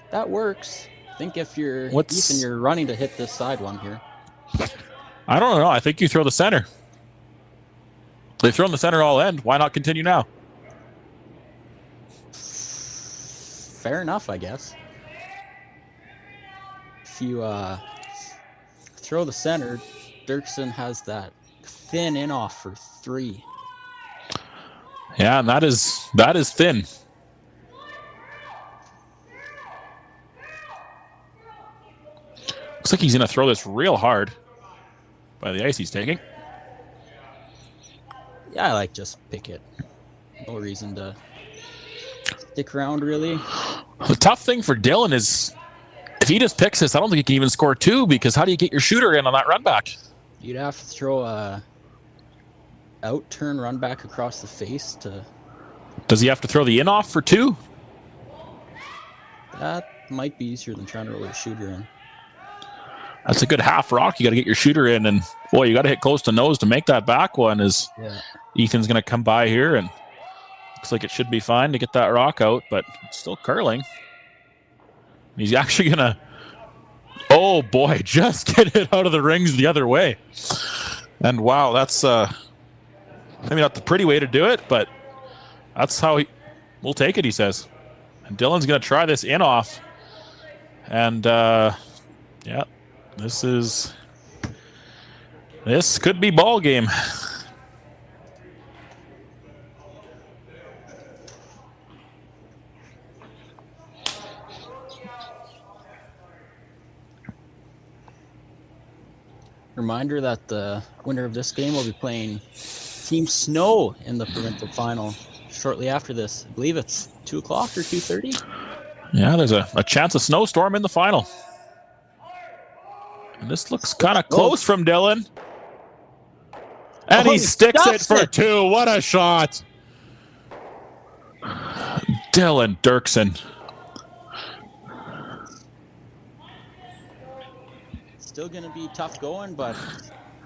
That works. I think if you're Ethan, you're running to hit this side one here.
I don't know. I think you throw the center. They've thrown the center all end. Why not continue now?
Fair enough, I guess. If you throw the center, Derksen has that thin in off for 3.
Yeah, and that is thin. Looks like he's going to throw this real hard by the ice he's taking.
Yeah, I like just pick it. No reason to stick around, really.
The tough thing for Dylan is if he just picks this, I don't think he can even score 2, because how do you get your shooter in on that run back?
You'd have to throw a out-turn run back across the face to...
Does he have to throw the in off for 2?
That might be easier than trying to roll a shooter in.
That's a good half rock. You got to get your shooter in, and boy, you got to hit close to nose to make that back one. Ethan's going to come by here, and looks like it should be fine to get that rock out, but it's still curling. He's actually going to, oh boy, just get it out of the rings the other way. And wow, that's maybe not the pretty way to do it, but that's how we'll take it, he says. And Dylan's going to try this in off. And yeah, this could be ball game.
Reminder that the winner of this game will be playing Team Snow in the provincial final shortly after this. I believe it's 2 o'clock or 2:30.
Yeah, there's a chance of snowstorm in the final. And this looks kind of close from Dylan. And he sticks it for 2. What a shot. Dylan Derksen.
Still going to be tough going, but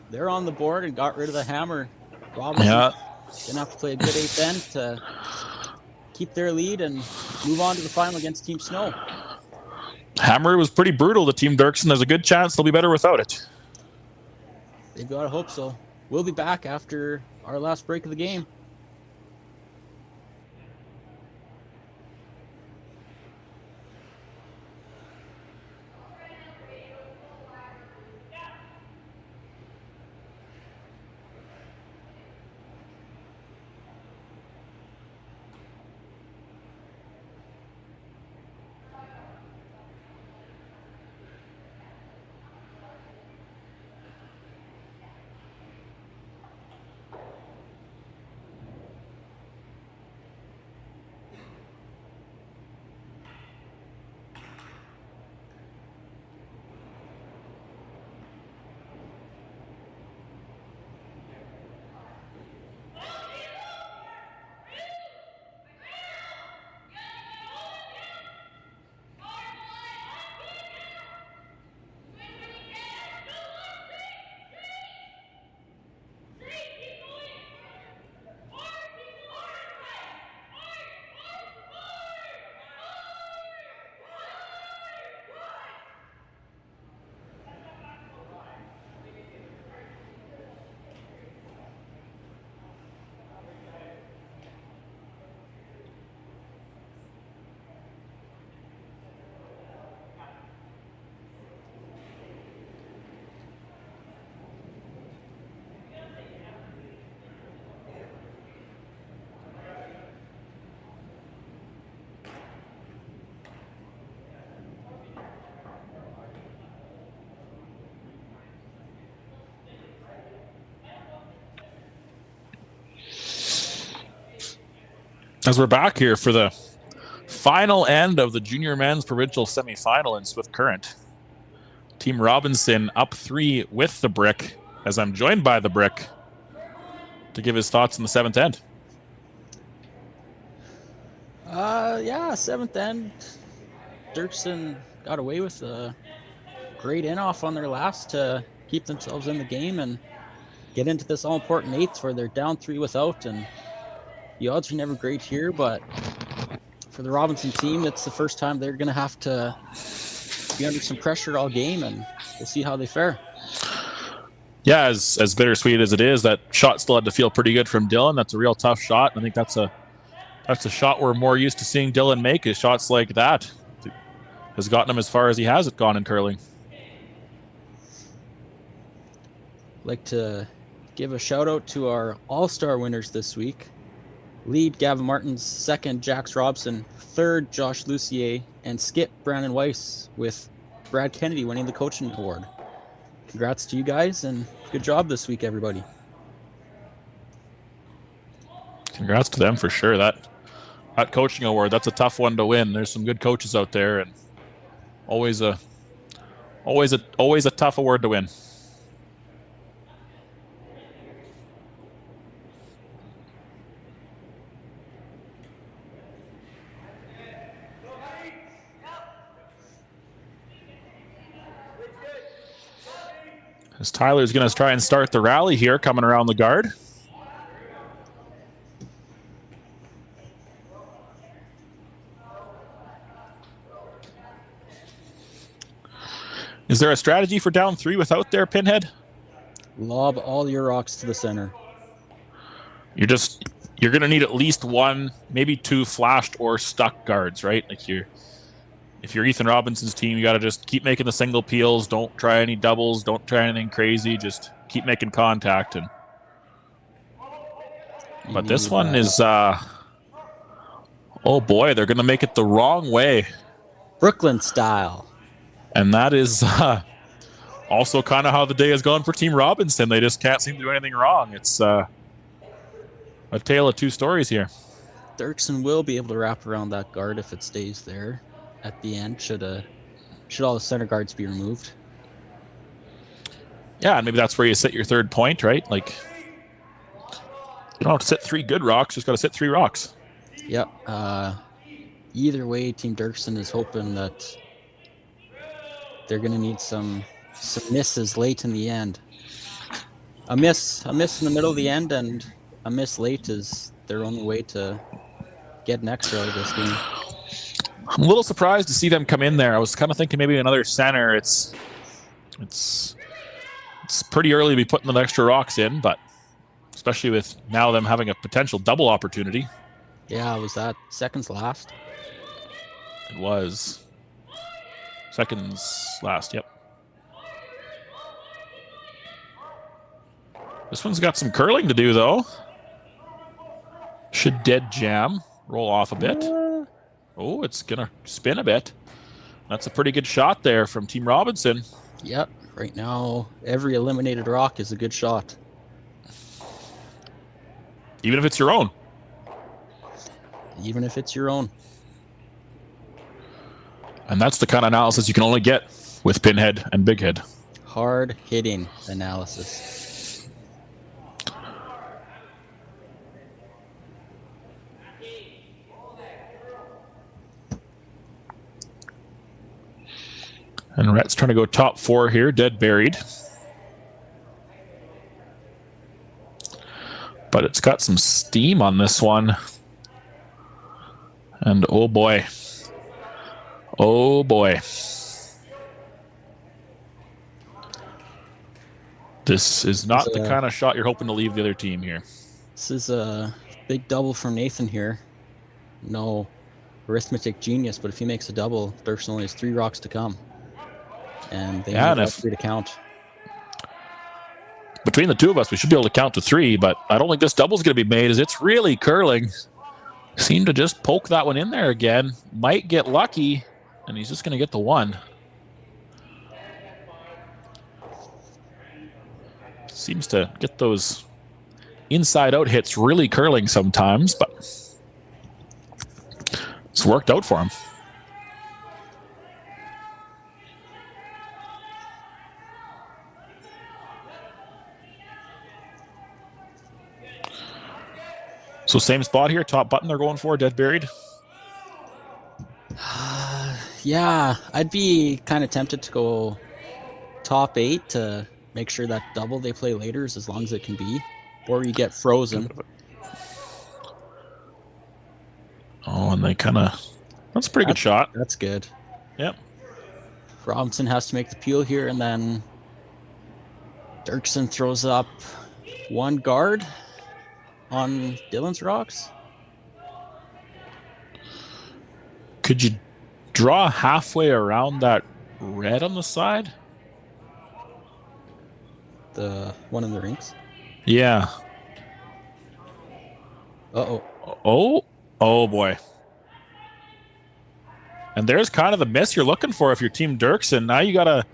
they're on the board and got rid of the hammer. Robinson going to have to play a good 8th end to keep their lead and move on to the final against Team Snow.
Hammer was pretty brutal to Team Derksen. There's a good chance they'll be better without it.
They've got to hope so. We'll be back after our last break of the game.
As we're back here for the final end of the junior men's provincial semifinal in Swift Current. Team Robinson up 3 with the brick, as I'm joined by the brick to give his thoughts in the 7th end.
Yeah, 7th end. Derksen got away with a great in-off on their last to keep themselves in the game and get into this all-important 8th where they're down 3 without, and the odds are never great here, but for the Robinson team, it's the first time they're going to have to be under some pressure all game, and we'll see how they fare.
Yeah, as bittersweet as it is, that shot still had to feel pretty good from Dylan. That's a real tough shot. I think that's a shot we're more used to seeing Dylan make, is shots like that. Has gotten him as far as he has gone in curling.
I'd like to give a shout out to our all-star winners this week. Lead, Gavin Martins. 2nd, Jax Robson. 3rd, Josh Lucier. And skip, Brandon Weiss, with Brad Kennedy winning the coaching award. Congrats to you guys, and good job this week, everybody.
Congrats to them for sure. That coaching award, that's a tough one to win. There's some good coaches out there, and always a tough award to win. As Tyler's going to try and start the rally here, coming around the guard. Is there a strategy for down 3 without their pinhead?
Lob all your rocks to the center.
You're going to need at least 1, maybe 2 flashed or stuck guards, right? Like if you're Ethan Robinson's team, you got to just keep making the single peels. Don't try any doubles. Don't try anything crazy. Just keep making contact. But this one is, oh boy, they're going to make it the wrong way.
Brooklyn style.
And that is Also kind of how the day has gone for Team Robinson. They just can't seem to do anything wrong. It's a tale of two stories here.
Derksen will be able to wrap around that guard if it stays there at the end. Should all the center guards be removed?
Yeah, and maybe that's where you sit your third point, right? Like, you don't have to sit 3 good rocks, just got to sit 3 rocks.
Yep. Either way, Team Derksen is hoping that they're going to need some misses late in the end. A miss in the middle of the end and a miss late is their only way to get an extra out of this game.
I'm a little surprised to see them come in there. I was kind of thinking maybe another center. It's pretty early to be putting the extra rocks in, but especially with now them having a potential double opportunity.
Yeah, was that seconds last?
It was seconds last, yep. This one's got some curling to do, though. Should dead jam, roll off a bit. Oh, it's going to spin a bit. That's a pretty good shot there from Team Robinson.
Yep, right now, every eliminated rock is a good shot.
Even if it's your own.
Even if it's your own.
And that's the kind of analysis you can only get with Pinhead and Big Head.
Hard-hitting analysis.
And Rhett's trying to go top 4 here, dead buried. But it's got some steam on this one. And oh boy. Oh boy. This is not the kind of shot you're hoping to leave the other team here.
This is a big double from Nathan here. No arithmetic genius, but if he makes a double, Derksen only has 3 rocks to come. And they have 3 to count.
Between the two of us, we should be able to count to 3, but I don't think this double's going to be made as it's really curling. Seemed to just poke that one in there again. Might get lucky, and he's just going to get the 1. Seems to get those inside-out hits really curling sometimes, but it's worked out for him. So same spot here, top button they're going for, dead buried?
Yeah, I'd be kind of tempted to go top 8 to make sure that double they play later is as long as it can be. Or you get frozen.
Oh, and they kind of... That's a pretty good shot.
That's good.
Yep.
Robinson has to make the peel here, and then Derksen throws up 1 guard on Dylan's rocks.
Could you draw halfway around that red on the side?
The one in the rinks?
Yeah.
Uh-oh.
Oh boy. And there's kind of the miss you're looking for if you're Team Derksen. Now you got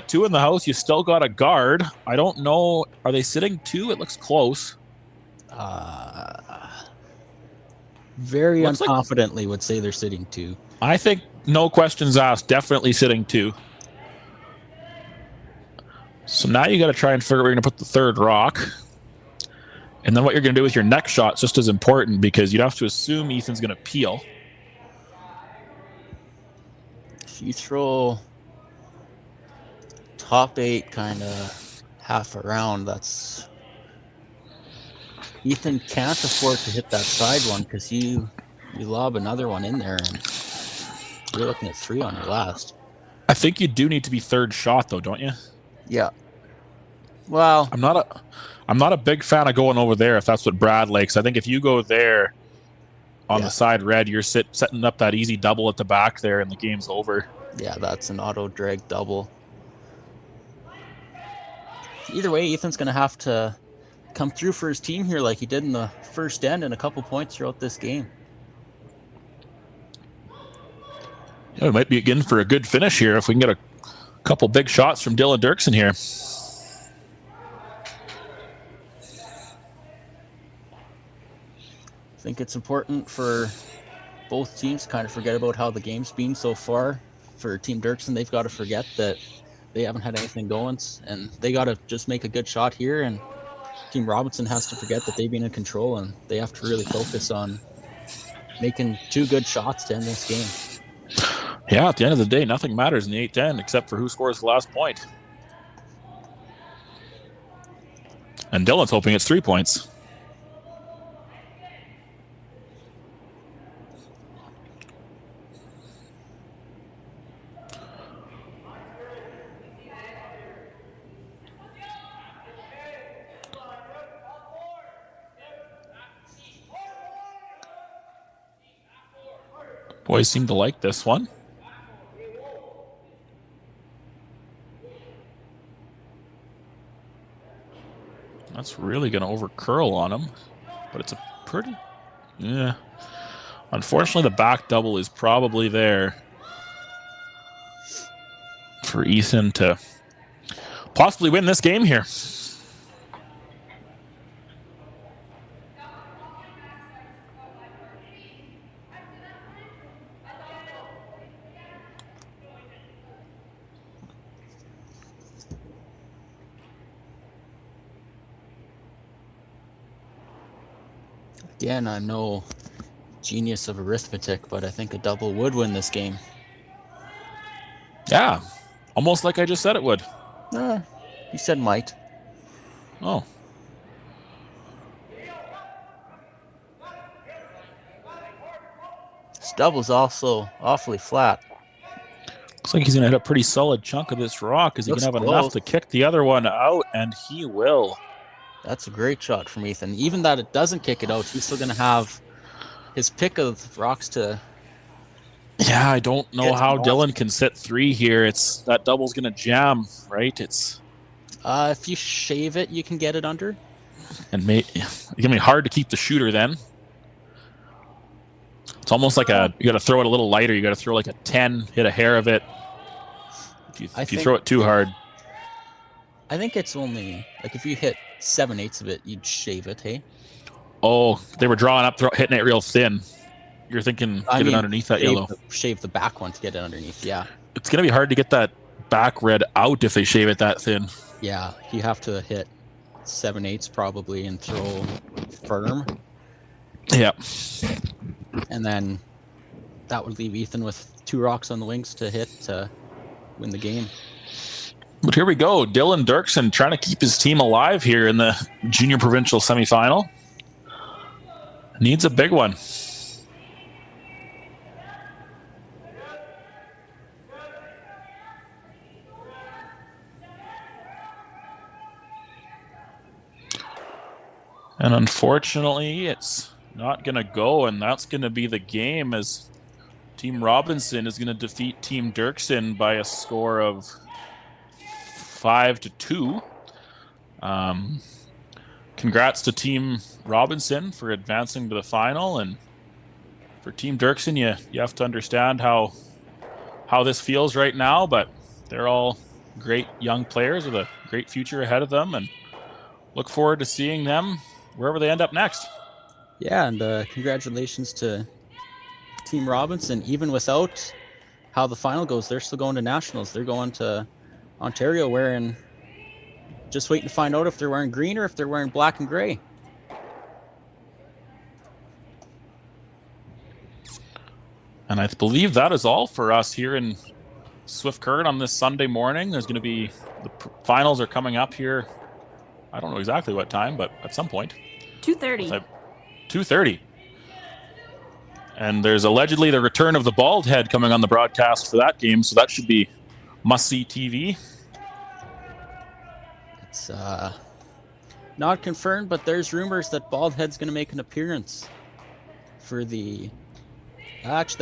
2 in the house, you still got a guard. I don't know, are they sitting 2? It looks close.
Very unconfidently would say they're sitting 2.
I think no questions asked, definitely sitting 2. So now you got to try and figure out where you're going to put the 3rd rock. And then what you're going to do with your next shot is just as important because you'd have to assume Ethan's going to peel.
If you throw top 8 kind of half around, that's... Ethan can't afford to hit that side one because you lob another one in there and you're looking at 3 on your last.
I think you do need to be 3rd shot though, don't you?
Yeah. Well,
I'm not a big fan of going over there if that's what Brad likes. I think if you go there on the side red, you're setting up that easy double at the back there and the game's over.
Yeah, that's an auto drag double. Either way, Ethan's going to have to come through for his team here like he did in the first end and a couple points throughout this game.
Yeah, we might be again for a good finish here if we can get a Couple big shots from Dylan Derksen here.
I think it's important for both teams to kind of forget about how the game's been so far. For Team Derksen, they've got to forget that they haven't had anything going, and they got to just make a good shot here. And Team Robinson has to forget that they've been in control, and they have to really focus on making 2 good shots to end this game.
Yeah, at the end of the day, nothing matters in the 8-10 except for who scores the last point. And Dylan's hoping it's 3 points. Boys seem to like this one. That's really going to over curl on him, but it's a pretty, yeah. Unfortunately, the back double is probably there for Ethan to possibly win this game here.
Again, I'm no genius of arithmetic, but I think a double would win this game.
Yeah, almost like I just said it would.
You said might.
Oh.
This double's also awfully flat.
Looks like he's going to hit a pretty solid chunk of this rock because he can have enough to kick the other one out, and he will.
That's a great shot from Ethan. Even that it doesn't kick it out, he's still going to have his pick of rocks to...
Yeah, I don't know how Dylan can sit 3 here. That double's going to jam, right? It's...
if you shave it, you can get it under.
And it's going to be hard to keep the shooter then. It's almost like you got to throw it a little lighter. You got to throw like a 10, hit a hair of it. If you throw it too hard.
I think it's only, like if you hit 7/8 of it, you'd shave it, hey?
Oh, they were drawing up, hitting it real thin. You're thinking get it underneath that yellow.
Shave the back one to get it underneath, yeah.
It's going to be hard to get that back red out if they shave it that thin.
Yeah, you have to hit 7/8 probably and throw firm.
Yeah.
And then that would leave Ethan with 2 rocks on the wings to hit to win the game.
But here we go. Dylan Derksen trying to keep his team alive here in the Junior Provincial semifinal. Needs a big one. And unfortunately, it's not going to go, and that's going to be the game as Team Robinson is going to defeat Team Derksen by a score of 5-2. Congrats to Team Robinson for advancing to the final, and for Team Derksen, you have to understand how this feels right now, but they're all great young players with a great future ahead of them, and look forward to seeing them wherever they end up next.
Yeah, and congratulations to Team Robinson. Even without how the final goes, they're still going to nationals. They're going to Ontario wearing, just waiting to find out if they're wearing green or if they're wearing black and gray.
And I believe that is all for us here in Swift Current on this Sunday morning. There's going to be, the finals are coming up here. I don't know exactly what time, but at some point.
2:30.
2:30. And there's allegedly the return of the bald head coming on the broadcast for that game, so that should be must-see TV.
It's not confirmed, but there's rumors that Baldhead's going to make an appearance for the... Actually,